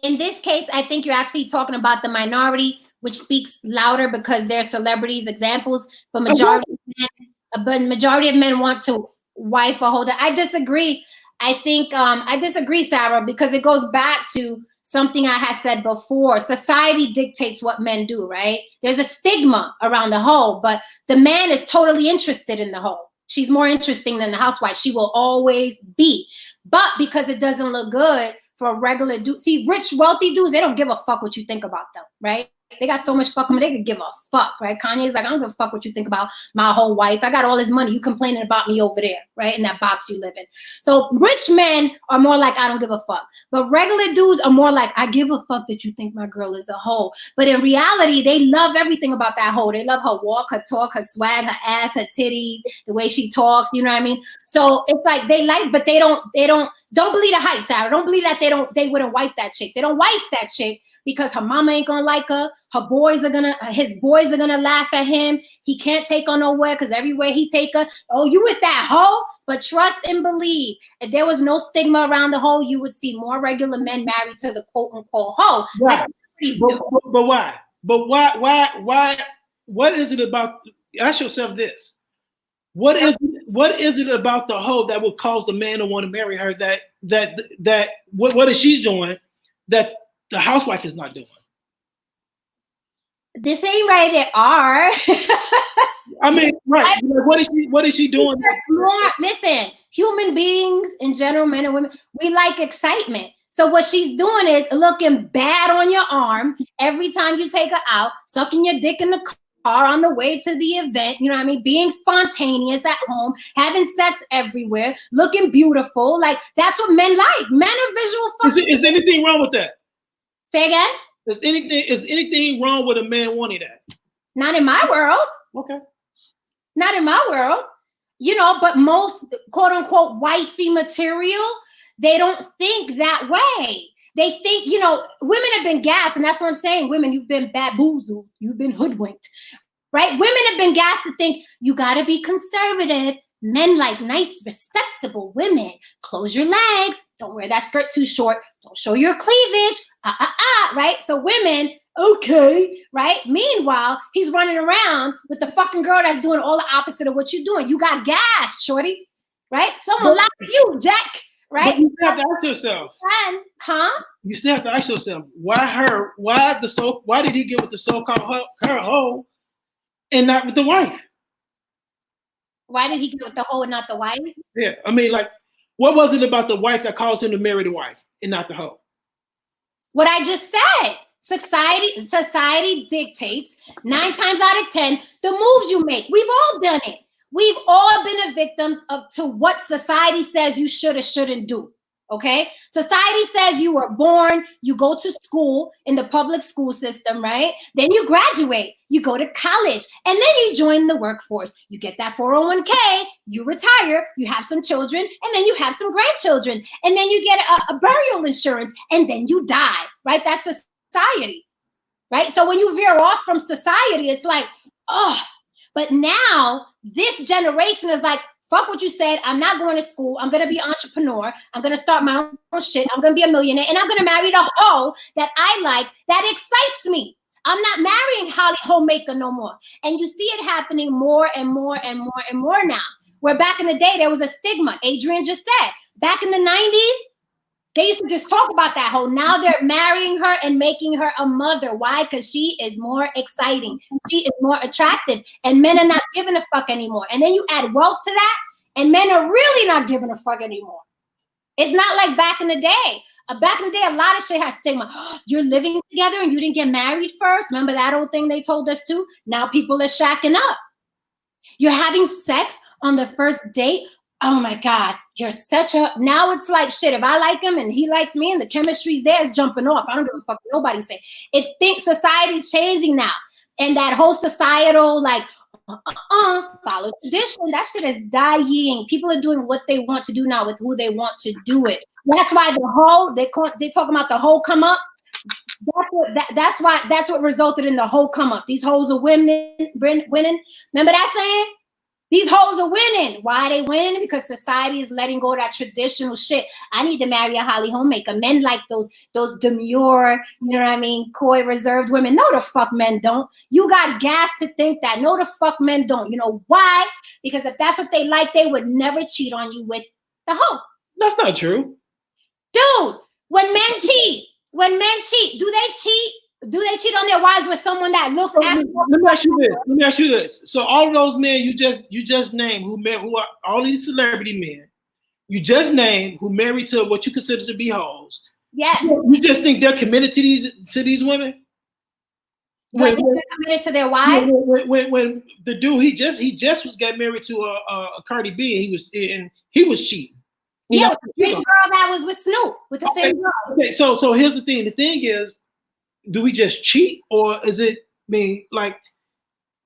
in this case, I think you're actually talking about the minority, which speaks louder because they're celebrities, examples, but majority of men want to wife a holder. I disagree. I think I disagree, Sarah, because it goes back to something I had said before. Society dictates what men do, right? There's a stigma around the hoe, but the man is totally interested in the hoe. She's more interesting than the housewife. She will always be. But because it doesn't look good for a regular dude. See, rich, wealthy dudes, they don't give a fuck what you think about them, right? They got so much fuck them, they could give a fuck, right? Kanye's like, I don't give a fuck what you think about my whole wife. I got all this money. You complaining about me over there, right? In that box you live in. So rich men are more like, I don't give a fuck. But regular dudes are more like, I give a fuck that you think my girl is a hoe. But in reality, they love everything about that hoe. They love her walk, her talk, her swag, her ass, her titties, the way she talks, you know what I mean? So it's like they like, but they don't believe the hype, Sarah. Don't believe that they wouldn't wife that chick. They don't wife that chick because her mama ain't gonna like her. His boys are gonna laugh at him. He can't take her nowhere because everywhere he take her, oh, you with that hoe? But trust and believe, if there was no stigma around the hoe, you would see more regular men married to the quote unquote hoe. Right. But why? But why? What is it about? Ask yourself this. What is it about the hoe that would cause the man to want to marry her? That what is she doing that the housewife is not doing? This ain't rated R. I mean, right? What is she doing? Listen, human beings in general, men and women, we like excitement. So what she's doing is looking bad on your arm every time you take her out, sucking your dick in the car on the way to the event, you know what I mean? Being spontaneous at home, having sex everywhere, looking beautiful. Like, that's what men like. Men are visual fuckers. Is anything wrong with that? Say again? Is anything wrong with a man wanting that? Not in my world. Okay. Not in my world. But most quote unquote wifey material, they don't think that way. They think, women have been gassed, and that's what I'm saying. Women, you've been bamboozled. You've been hoodwinked, right? Women have been gassed to think you got to be conservative. Men like nice, respectable women. Close your legs. Don't wear that skirt too short. Don't show your cleavage. Right? So women, okay, right? Meanwhile, he's running around with the fucking girl that's doing all the opposite of what you're doing. You got gassed, shorty, right? Someone like you, Jack. Right? But you still have to ask yourself. You still have to ask yourself, why her? Why did he get with the so-called her hoe and not with the wife? Why did he get with the hoe and not the wife? Yeah, I mean, like, what was it about the wife that caused him to marry the wife and not the hoe? What I just said. Society dictates 9 times out of 10 the moves you make. We've all done it. We've all been a victim to what society says you should or shouldn't do. Okay. Society says you were born, you go to school in the public school system, right? Then you graduate, you go to college, and then you join the workforce. You get that 401k, you retire, you have some children, and then you have some grandchildren, and then you get a burial insurance, and then you die, right? That's society, right? So when you veer off from society, it's like, oh, but now this generation is like, fuck what you said. I'm not going to school. I'm going to be an entrepreneur. I'm going to start my own shit. I'm going to be a millionaire. And I'm going to marry the hoe that I like, that excites me. I'm not marrying Holly Homemaker no more. And you see it happening more and more and more and more now. Where back in the day, there was a stigma. Adrian just said, back in the 90s, they used to just talk about that hoe. Now they're marrying her and making her a mother. Why? Because she is more exciting. She is more attractive. And men are not giving a fuck anymore. And then you add wealth to that, and men are really not giving a fuck anymore. It's not like back in the day. Back in the day, a lot of shit has stigma. You're living together and you didn't get married first. Remember that old thing they told us too? Now people are shacking up. You're having sex on the first date. Oh my God, you're such a, now it's like shit. If I like him and he likes me and the chemistry's there, it's jumping off. I don't give a fuck what nobody say. It thinks society's changing now. And that whole societal, like, follow tradition, that shit is dying. People are doing what they want to do now with who they want to do it. That's why the whole, they talk about the whole come up. That's what resulted in the whole come up. These hoes are winning. Remember that saying? These hoes are winning. Why are they winning? Because society is letting go of that traditional shit. I need to marry a Holly Homemaker. Men like those demure, you know what I mean, coy, reserved women. No, the fuck men don't. You got gas to think that. No, the fuck men don't. You know why? Because if that's what they like, they would never cheat on you with the hoe. That's not true. Dude, when men cheat, do they cheat? Do they cheat on their wives with someone that looks after? Let me ask you this. So all of those men you just named who are all these celebrity men, you just named who married to what you consider to be hoes. Yes. You just think they're committed to these women? They're committed to their wives? When the dude he just was got married to a Cardi B and he was cheating. Yeah, with the same girl that was with Snoop, with the same girl. Okay, so here's the thing. The thing is, do we just cheat, or is it like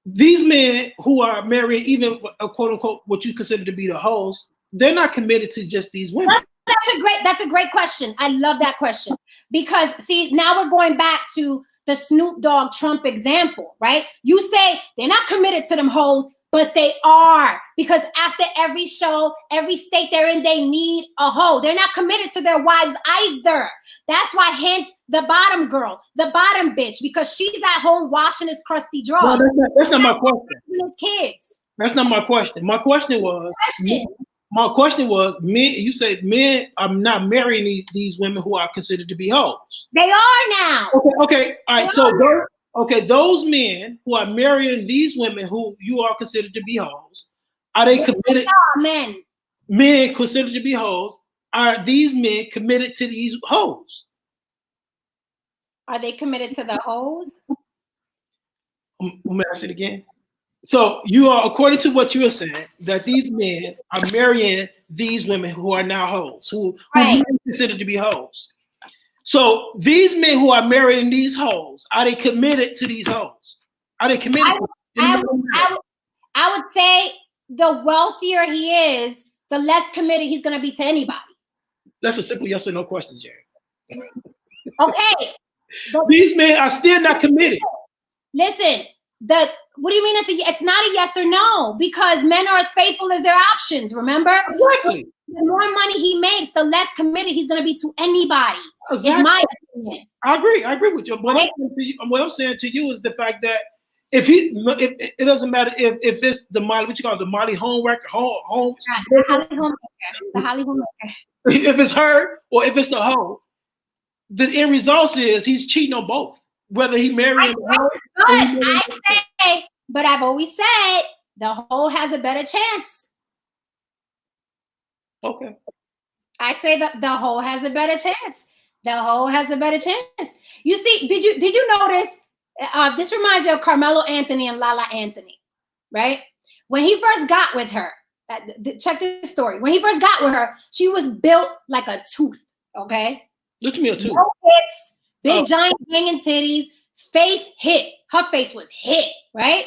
these men who are married, even a quote unquote what you consider to be the hoes, they're not committed to just these women? That's a great question. I love that question because see, now we're going back to the Snoop Dogg Trump example, right? You say they're not committed to them hoes, but they are, because after every show, every state they're in, they need a hoe. They're not committed to their wives either. That's why, hence, the bottom girl, the bottom bitch, because she's at home washing his crusty drawers. No, that's not my question. His kids. That's not my question. My question was, men. You said men are not marrying these women who are considered to be hoes. They are now. Okay. All right. Those men who are marrying these women who you are considered to be hoes, are they committed? Men considered to be hoes. Are these men committed to these hoes? Are they committed to the hoes? Let me ask it again. So you are, according to what you are saying, that these men are marrying these women who are now hoes, who are considered to be hoes. So these men who are marrying these hoes, are they committed to these hoes? Are they committed? I would say the wealthier he is, the less committed he's going to be to anybody. That's a simple yes or no question, Jerry. Okay. These men are still not committed. Listen, what do you mean it's not a yes or no? Because men are as faithful as their options, remember? Exactly. The more money he makes, the less committed he's going to be to anybody. Exactly. It's my opinion. I agree with you. What I'm saying to you is the fact that if it doesn't matter if it's the Molly, what you call it, the Molly Homemaker, the Holly Homemaker. If it's her or if it's the hoe, the end result is he's cheating on both. Whether he marries but I've always said the hoe has a better chance. Okay. I say that the hoe has a better chance. The hoe has a better chance. You see, did you notice? This reminds me of Carmelo Anthony and Lala Anthony, right? When he first got with her, check this story. When he first got with her, she was built like a tooth. Okay. Look at me, a tooth. No hips, big giant hanging titties, face hit. Her face was hit, right?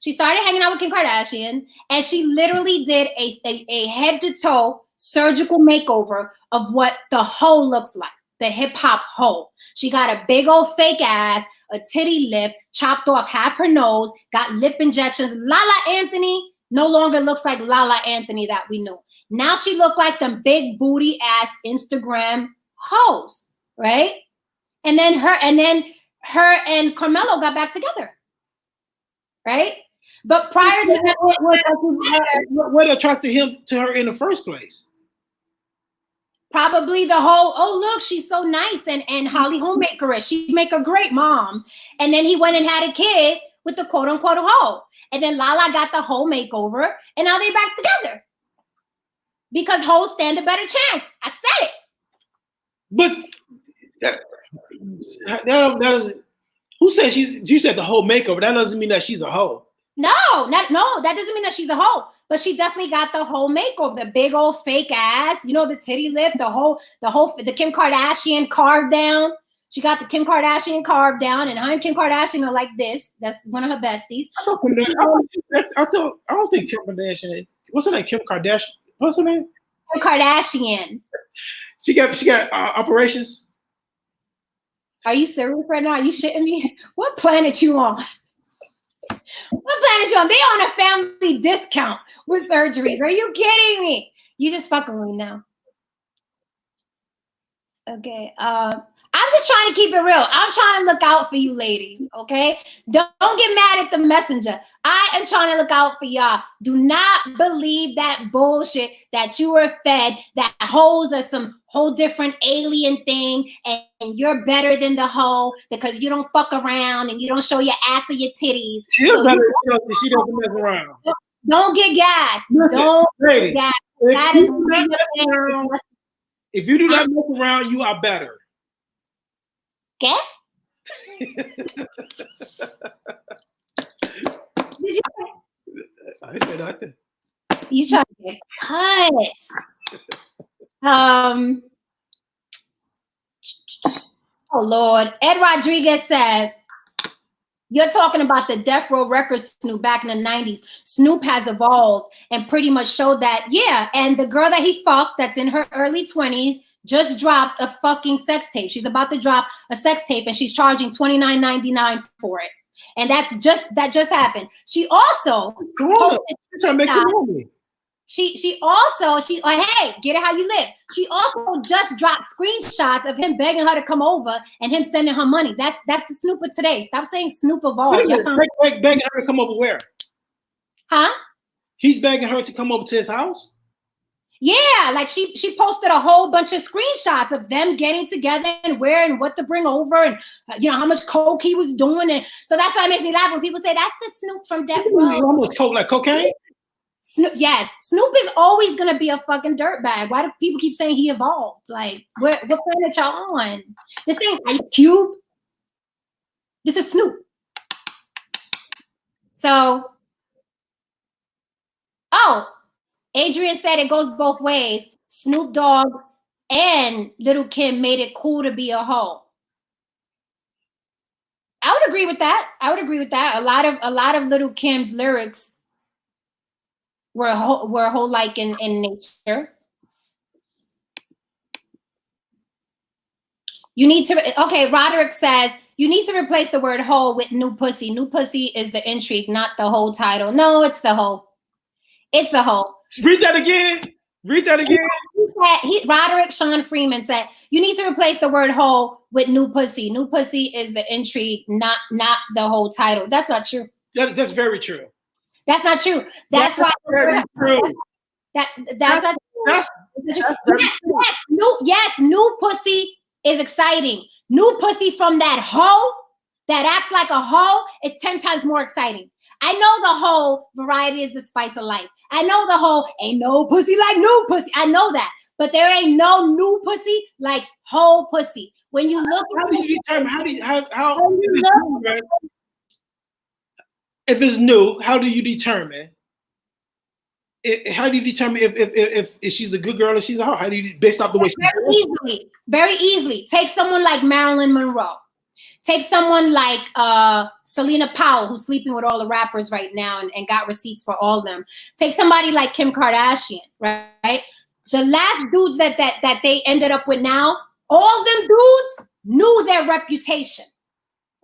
She started hanging out with Kim Kardashian, and she literally did a head to toe surgical makeover of what the hoe looks like, the hip hop hoe. She got a big old fake ass, a titty lift, chopped off half her nose, got lip injections. Lala Anthony no longer looks like Lala Anthony that we knew. Now she looked like them big booty ass Instagram hoes, right? And then her and Carmelo got back together, right? But prior to that, what attracted him to her in the first place? Probably the whole, oh look, she's so nice, and Holly Homemaker is. She'd make a great mom. And then he went and had a kid with the quote unquote hoe. And then Lala got the whole makeover, and now they back together. Because hoes stand a better chance. I said it. But that is, who said you said the whole makeover? That doesn't mean that she's a hoe. No, that doesn't mean that she's a hoe. But she definitely got the whole makeover, the big old fake ass, the titty lift, the Kim Kardashian carved down. She got the Kim Kardashian carved down, and her and Kim Kardashian are like this. That's one of her besties. I don't think Kim Kardashian. What's her name? Kim Kardashian. What's her name? Kim Kardashian. She got operations. Are you serious right now? Are you shitting me? What planet you on? What planet you on? They on a family discount with surgeries. Are you kidding me? You just fucking with me now. Okay. I'm just trying to keep it real. I'm trying to look out for you ladies, okay? Don't get mad at the messenger. I am trying to look out for y'all. Do not believe that bullshit that you were fed, that hoes are some whole different alien thing, and you're better than the hoe because you don't fuck around and you don't show your ass or your titties. She doesn't mess around. Don't get gassed. Listen, don't lady, get gassed. That is really if you do not mess around, you are better. ¿Qué? Did you? I said nothing. You trying to get cut? Oh Lord, Ed Rodriguez said, "You're talking about the Death Row Records Snoop back in the '90s. Snoop has evolved and pretty much showed that, yeah. And the girl that he fucked, that's in her early 20s." Just dropped a fucking sex tape. She's about to drop a sex tape, and she's charging $29.99 for it. And that just happened. She also hey, get it how you live. She also just dropped screenshots of him begging her to come over and him sending her money. That's the Snoop of today. Stop saying Snoop evolved. Begging her to come over where? Huh? He's begging her to come over to his house? Yeah, like she posted a whole bunch of screenshots of them getting together and where and what to bring over, and how much coke he was doing, and so that's why it makes me laugh when people say that's the Snoop from Death Row. Almost coke, like cocaine. Snoop, yes, Snoop is always gonna be a fucking dirtbag. Why do people keep saying he evolved? Like, what planet y'all on? This ain't Ice Cube. This is Snoop. So, Adrian said it goes both ways. Snoop Dogg and Little Kim made it cool to be a hoe. I would agree with that. A lot of Little Kim's lyrics were hoe-like in nature. You need to. Okay, Roderick says you need to replace the word hoe with new pussy. New pussy is the intrigue, not the whole title. No, it's the hoe. It's the hoe. Read that again. Roderick Sean Freeman said, you need to replace the word hoe with new pussy. New pussy is the intrigue, not the whole title. That's not true. That's very true. That's not true. That's why. Very true. That's not true. Yes, new pussy is exciting. New pussy from that hoe that acts like a hoe is 10 times more exciting. I know the whole variety is the spice of life. I know the whole ain't no pussy like new pussy. I know that. But there ain't no new pussy like whole pussy. When you look at if it's new, how do you determine how do you determine if she's a good girl or she's a hoe? How do you, based off the way she very easily. Take someone like Marilyn Monroe. Take someone like Selena Powell, who's sleeping with all the rappers right now and got receipts for all of them. Take somebody like Kim Kardashian, right? The last dudes that they ended up with now, all them dudes knew their reputation.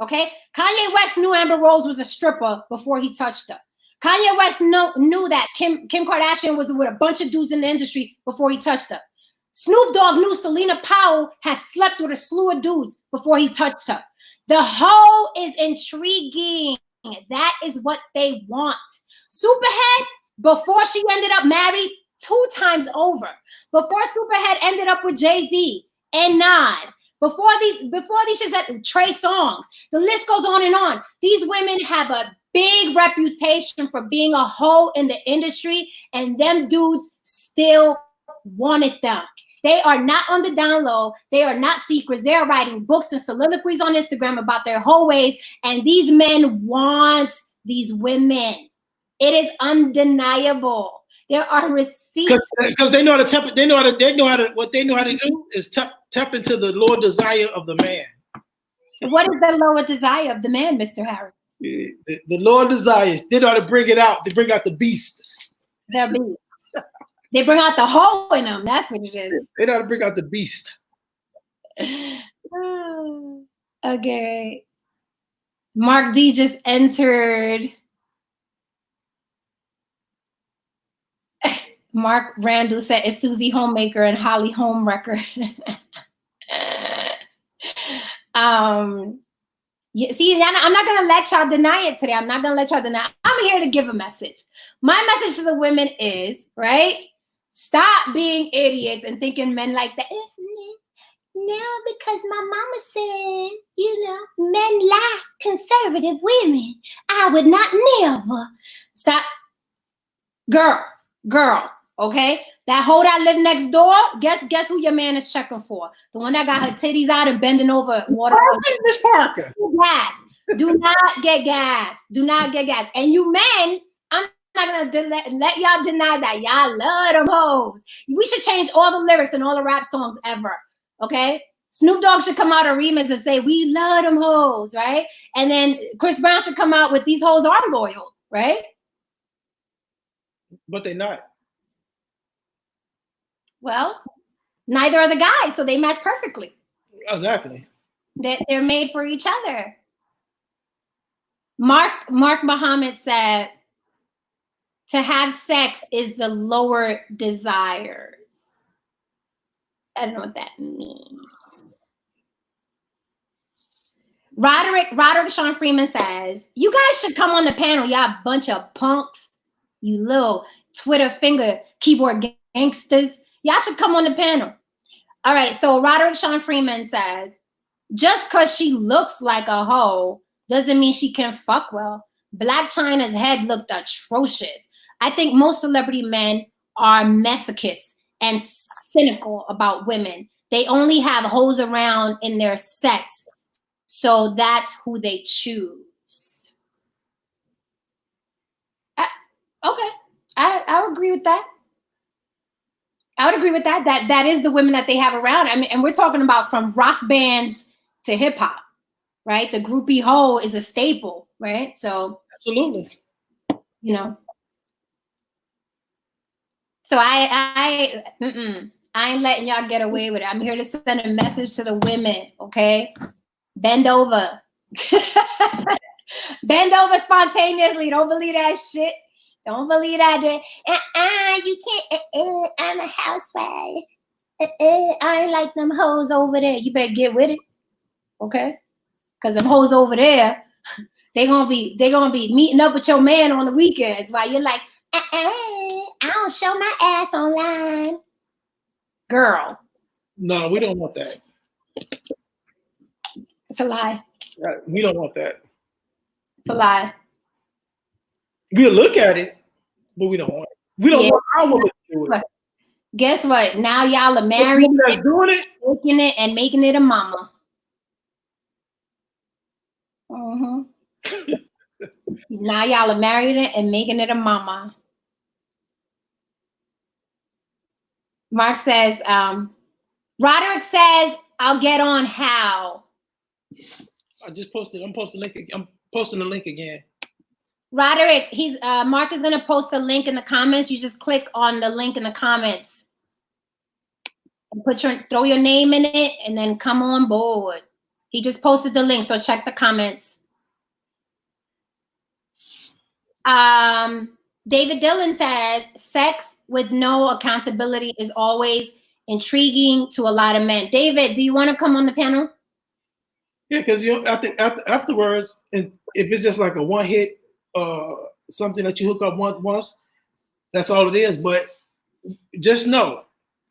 Okay? Kanye West knew Amber Rose was a stripper before he touched her. Kanye West knew that Kim Kardashian was with a bunch of dudes in the industry before he touched her. Snoop Dogg knew Selena Powell has slept with a slew of dudes before he touched her. The hoe is intriguing. That is what they want. Superhead, before she ended up married 2 times over. Before Superhead ended up with Jay-Z and Nas. Before these shits had Trey Songz. The list goes on and on. These women have a big reputation for being a hoe in the industry, and them dudes still wanted them. They are not on the down low. They are not secrets. They are writing books and soliloquies on Instagram about their whole ways. And these men want these women. It is undeniable. There are receipts. Because they know how to tap. What they know how to do is tap into the lower desire of the man. What is the lower desire of the man, Mr. Harris? The lower desires. They know how to bring it out. They bring out the beast. The beast. They bring out the hoe in them. That's what it is. They know how to bring out the beast. Okay. Mark D just entered. Mark Randall said it's Susie Homemaker and Holly Homewrecker. See, I'm not going to let y'all deny it today. I'm not going to let y'all deny it. I'm here to give a message. My message to the women is, right? Stop being idiots and thinking men like that. No, because my mama said, men like conservative women. I would not never. Stop. Girl, okay? That hoe that live next door, guess who your man is checking for? The one that got her titties out and bending over water. Miss Parker. Gas. Do not get gas. Do not get gas. And you men, I'm not gonna let y'all deny that. Y'all love them hoes. We should change all the lyrics and all the rap songs ever. Okay? Snoop Dogg should come out a remix and say, we love them hoes, right? And then Chris Brown should come out with these hoes are loyal, right? But they're not. Well, neither are the guys, so they match perfectly. Exactly. They're made for each other. Mark Muhammad said, to have sex is the lower desires. I don't know what that means. Roderick Sean Freeman says, you guys should come on the panel, y'all bunch of punks. You little Twitter finger keyboard gangsters. Y'all should come on the panel. All right, so Roderick Sean Freeman says, just because she looks like a hoe doesn't mean she can fuck well. Blac Chyna's head looked atrocious. I think most celebrity men are masochists and cynical about women. They only have hoes around in their sets, so that's who they choose. Okay, I would agree with that. I would agree with that. That is the women that they have around. I mean, and we're talking about from rock bands to hip hop, right? The groupie hoe is a staple, right? So absolutely, So I ain't letting y'all get away with it. I'm here to send a message to the women. Okay, bend over, bend over spontaneously. Don't believe that shit. Don't believe that. You can't. I'm a housewife. I ain't like them hoes over there. You better get with it, okay? Because them hoes over there, they gonna be meeting up with your man on the weekends while you're like, I don't show my ass online, girl. No, we don't want that. It's a lie. We don't want that. It's a lie. We'll look at it, but we don't want it. We don't want our woman to do it. Guess what? Now y'all are married, doing it, making it, and making it a mama. Now y'all are married and making it a mama. Mark says, Roderick says, I'll get on how. I just posted. I'm posting the link again. Roderick, Mark is gonna post a link in the comments. You just click on the link in the comments and throw your name in it, and then come on board. He just posted the link, so check the comments. David Dillon says, sex with no accountability is always intriguing to a lot of men. David, do you want to come on the panel? Yeah, because I think afterwards, and if it's just like a one hit, something that you hook up once, that's all it is. But just know,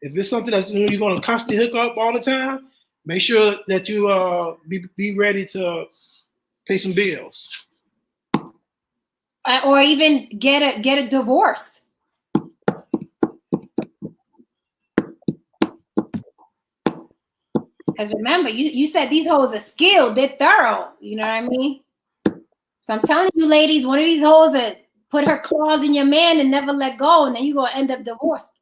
if it's something that's you're going to constantly hook up all the time, make sure that you be ready to pay some bills, or even get a divorce. Because remember, you said these hoes are skilled, they're thorough. You know what I mean? So I'm telling you, ladies, one of these hoes that put her claws in your man and never let go, and then you're going to end up divorced.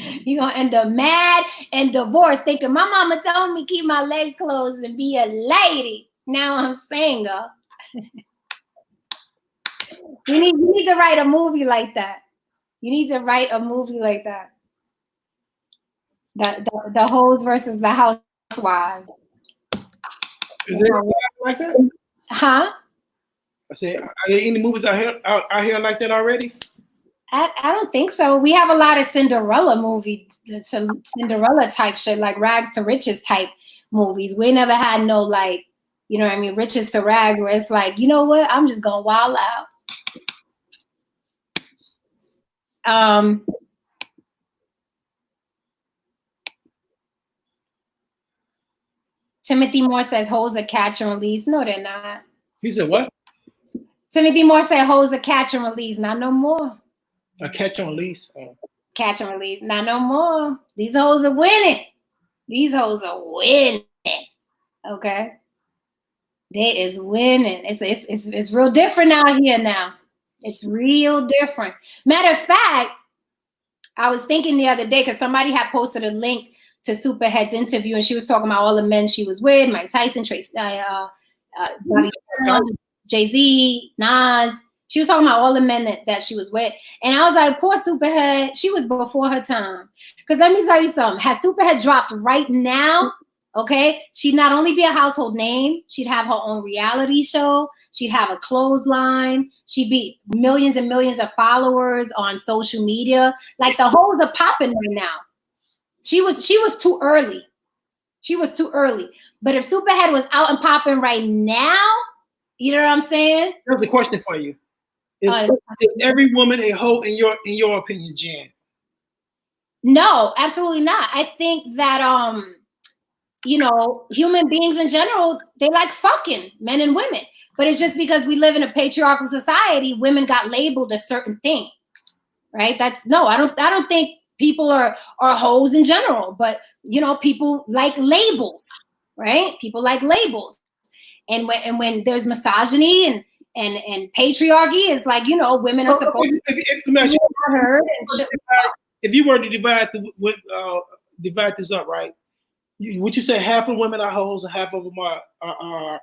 You're going to end up mad and divorced, thinking, my mama told me keep my legs closed and be a lady. Now I'm single. You need to write a movie like that. You need to write a movie like that. The hoes versus the housewives. Is it like that? Huh? I said, are there any movies out here like that already? I don't think so. We have a lot of Cinderella movies, some Cinderella type shit, like rags to riches type movies. We never had no, like, you know what I mean, riches to rags, where it's like, you know what, I'm just gonna wild out. Timothy Moore says hoes are catch and release. No, they're not. He said what? Timothy Moore said hoes are catch and release. Not no more. A catch and release. Catch and release. Not no more. These hoes are winning. These hoes are winning. Okay. They is winning. It's real different out here now. It's real different. Matter of fact, I was thinking the other day, because somebody had posted a link to Superhead's interview, and she was talking about all the men she was with: Mike Tyson, Jay-Z, Nas. She was talking about all the men that she was with. And I was like, poor Superhead, she was before her time. Because let me tell you something. Had Superhead dropped right now, okay, she'd not only be a household name, she'd have her own reality show. She'd have a clothesline. She'd be millions and millions of followers on social media. Like, the hoes are popping right now. She was too early. She was too early. But if Superhead was out and popping right now, you know what I'm saying? Here's a question for you. Is every woman a hoe in your opinion, Jan? No, absolutely not. I think that human beings in general, they like fucking, men and women. But it's just because we live in a patriarchal society, women got labeled a certain thing. Right? I don't think people are hoes in general, but people like labels, right? People like labels. And when there's misogyny and patriarchy, is like, women are supposed to be heard. If you were to divide this up, right? Would you say half of women are hoes and half of them are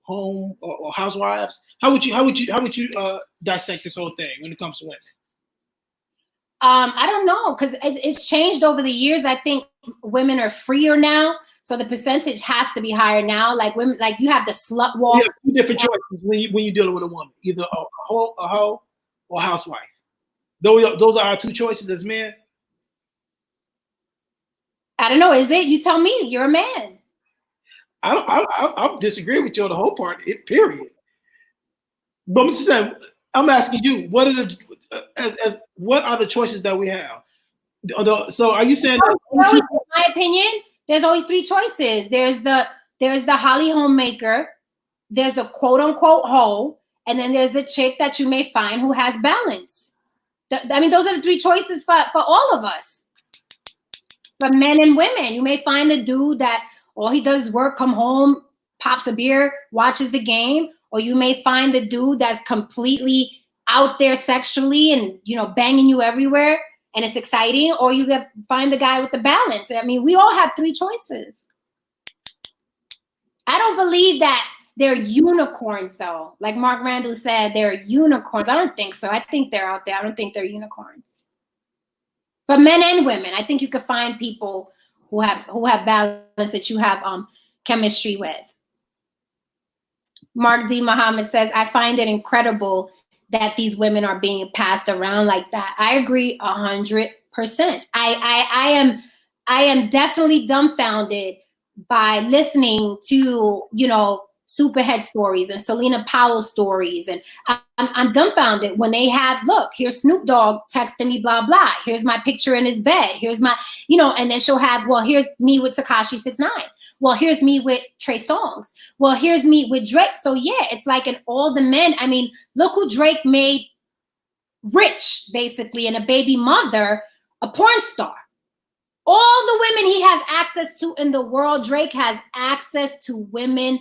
home or housewives? How would you dissect this whole thing when it comes to women? I don't know, because it's changed over the years. I think women are freer now, so the percentage has to be higher now. Like women, like you have the slut walk. You have two different choices when you're dealing with a woman, either a hoe or housewife. Those are our two choices as men. I don't know. Is it? You tell me. You're a man. I disagree with you on the whole part. Period. But I'm just saying. I'm asking you, what are the choices that we have? So are you saying that? In my opinion, there's always three choices. There's the Holly homemaker, there's the quote unquote hoe, and then there's the chick that you may find who has balance. I mean, those are the three choices for all of us. For men and women, you may find the dude that all he does is work, come home, pops a beer, watches the game. Or you may find the dude that's completely out there sexually and, you know, banging you everywhere and it's exciting, or you get find the guy with the balance. I mean, we all have 3 choices. I don't believe that they're unicorns though. Like Mark Randall said, they're unicorns. I don't think so. I think they're out there. I don't think they're unicorns. For men and women, I think you could find people who have balance that you have chemistry with. Mark D. Muhammad says, I find it incredible that these women are being passed around like that. I agree 100%. I am definitely dumbfounded by listening to, you know, Superhead stories and Selena Powell stories. And I'm dumbfounded when they have, look, here's Snoop Dogg texting me, blah, blah. Here's my picture in his bed. Here's my, you know, and then she'll have, well, here's me with Tekashi 6ix9ine. Well, here's me with Trey Songz. Well, here's me with Drake. So yeah, it's like in all the men. I mean, look who Drake made rich, basically, and a baby mother, a porn star. All the women he has access to in the world, Drake has access to women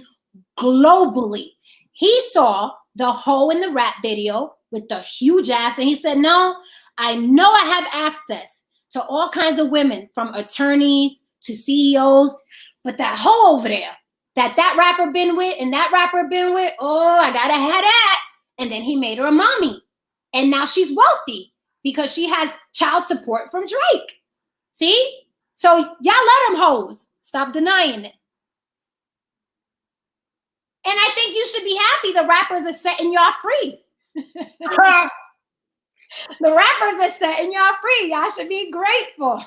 globally. He saw the hoe in the rap video with the huge ass, and he said, no, I know I have access to all kinds of women, from attorneys to CEOs, but that hoe over there that rapper been with and that rapper been with, oh, I gotta have that. And then he made her a mommy. And now she's wealthy because she has child support from Drake. See? So y'all let them hoes. Stop denying it. And I think you should be happy the rappers are setting y'all free. The rappers are setting y'all free. Y'all should be grateful.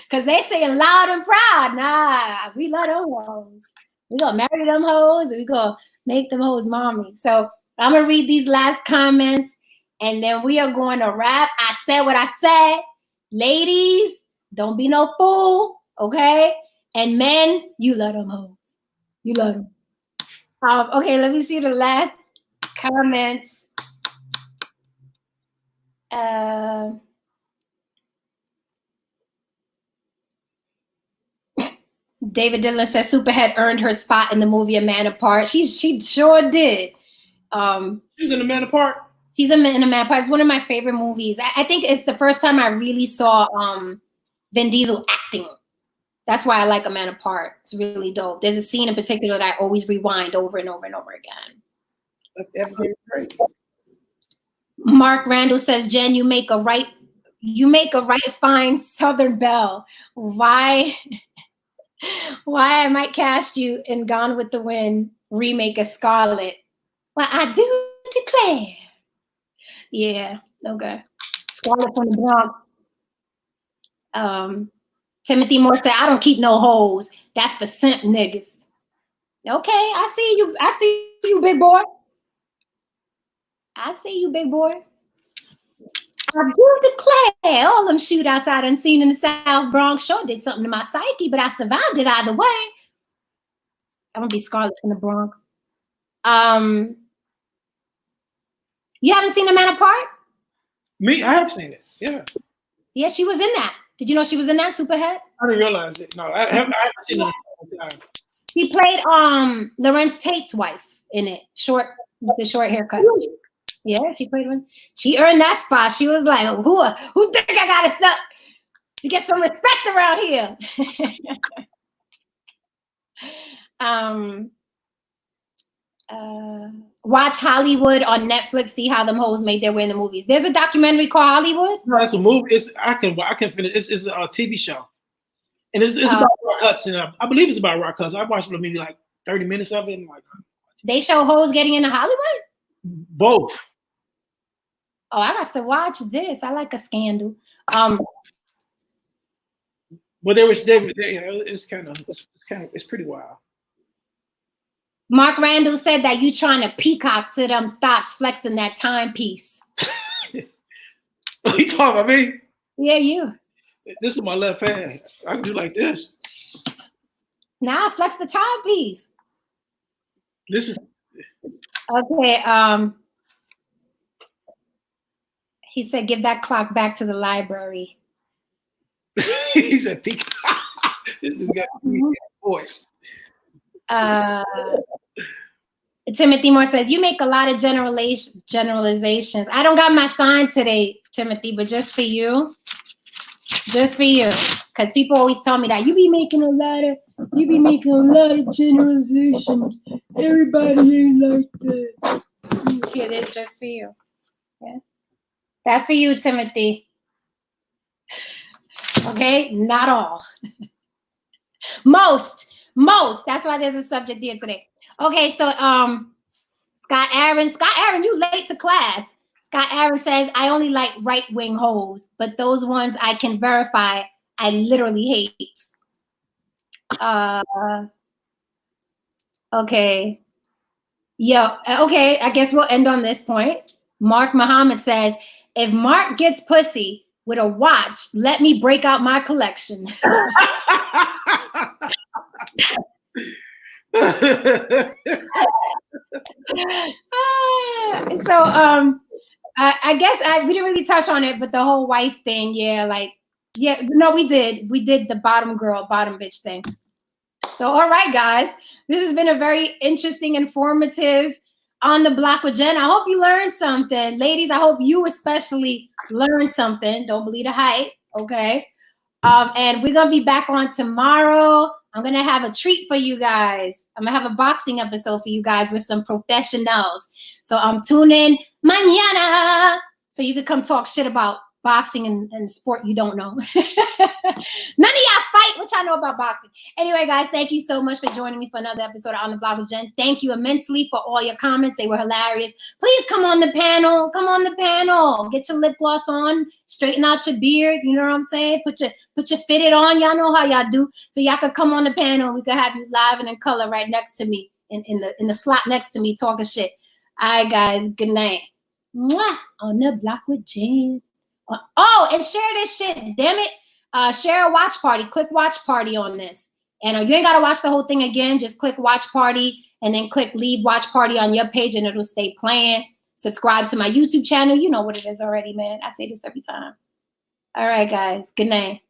Because they saying loud and proud, nah, we love them hoes. We gonna marry them hoes and we gonna make them hoes mommy. So I'm gonna read these last comments and then we are going to wrap. I said what I said. Ladies, don't be no fool, okay? And men, you love them hoes. You love them. Okay, let me see the last comments. David Dillon says Superhead earned her spot in the movie A Man Apart. She sure did. She's in A Man Apart? She's in A Man Apart. It's one of my favorite movies. I think it's the first time I really saw Vin Diesel acting. That's why I like A Man Apart. It's really dope. There's a scene in particular that I always rewind over and over and over again. That's definitely great. Mark Randall says, Jen, you make a right fine Southern belle. Why I might cast you in Gone with the Wind remake as Scarlet. Well, I do declare. Yeah, okay. Scarlet from the Bronx. Timothy Moore said, I don't keep no hoes. That's for simp niggas. Okay, I see you. I see you, big boy. I see you, big boy. I do declare all them shootouts I done seen in the South Bronx sure did something to my psyche, but I survived it either way. I'm gonna be Scarlet from the Bronx. You haven't seen A Man Apart? Me, I have seen it. Yeah. Yeah, she was in that. Did you know she was in that, Superhead? I didn't realize it. No, I haven't seen it. She played Lorenz Tate's wife in it. With the short haircut. Yeah, she played one. She earned that spot. She was like, who think I gotta suck to get some respect around here? Watch Hollywood on Netflix. See how them hoes made their way in the movies. There's a documentary called Hollywood. No, it's a movie. I can finish. It's a TV show, and it's about Rock Hudson. I believe it's about Rock Hudson. I watched maybe like 30 minutes of it. And like, they show hoes getting into Hollywood. Both. Oh, I got to watch this. I like a scandal. But it's pretty wild. Mark Randall said that you trying to peacock to them thoughts flexing that timepiece. You talking about me? Yeah, you. This is my left hand. I can do like this. Now I flex the timepiece. Listen. Okay. He said, give that clock back to the library. He said, peacock. This dude got a voice. Timothy Moore says, you make a lot of generalizations. I don't got my sign today, Timothy, but just for you. Just for you. Because people always tell me that you be making a lot of generalizations. Everybody ain't like that. Here, this just for you. Yeah. That's for you, Timothy. Okay? Not all. Most. That's why there's a subject here today. Okay, so Scott Aaron, you late to class. Scott Aaron says, I only like right-wing hoes, but those ones I can verify I literally hate. Okay. Okay, I guess we'll end on this point. Mark Muhammad says, if Mark gets pussy with a watch, let me break out my collection. So I guess we didn't really touch on it, but the whole wife thing, we did the bottom bitch thing. So all right, guys, this has been a very interesting, informative On the Block with Jen. I hope you learned something, ladies. I hope you especially learned something. Don't believe the hype, okay? And we're gonna be back on tomorrow. I'm gonna have a treat for you guys. I'm gonna have a boxing episode for you guys with some professionals. So tune in mañana so you can come talk shit about boxing and sport you don't know. None of y'all fight, what y'all know about boxing. Anyway, guys, thank you so much for joining me for another episode of On the Block with Jen. Thank you immensely for all your comments. They were hilarious. Please come on the panel. Come on the panel. Get your lip gloss on. Straighten out your beard. You know what I'm saying? Put your fitted on. Y'all know how y'all do. So y'all could come on the panel. We could have you live and in color right next to me, in the slot next to me, talking shit. All right, guys. Good night. Mwah. On the Block with Jen. Oh, and share this shit, damn it. Share a watch party. Click watch party on this. And you ain't got to watch the whole thing again. Just click watch party and then click leave watch party on your page and it'll stay playing. Subscribe to my YouTube channel. You know what it is already, man. I say this every time. All right, guys. Good night.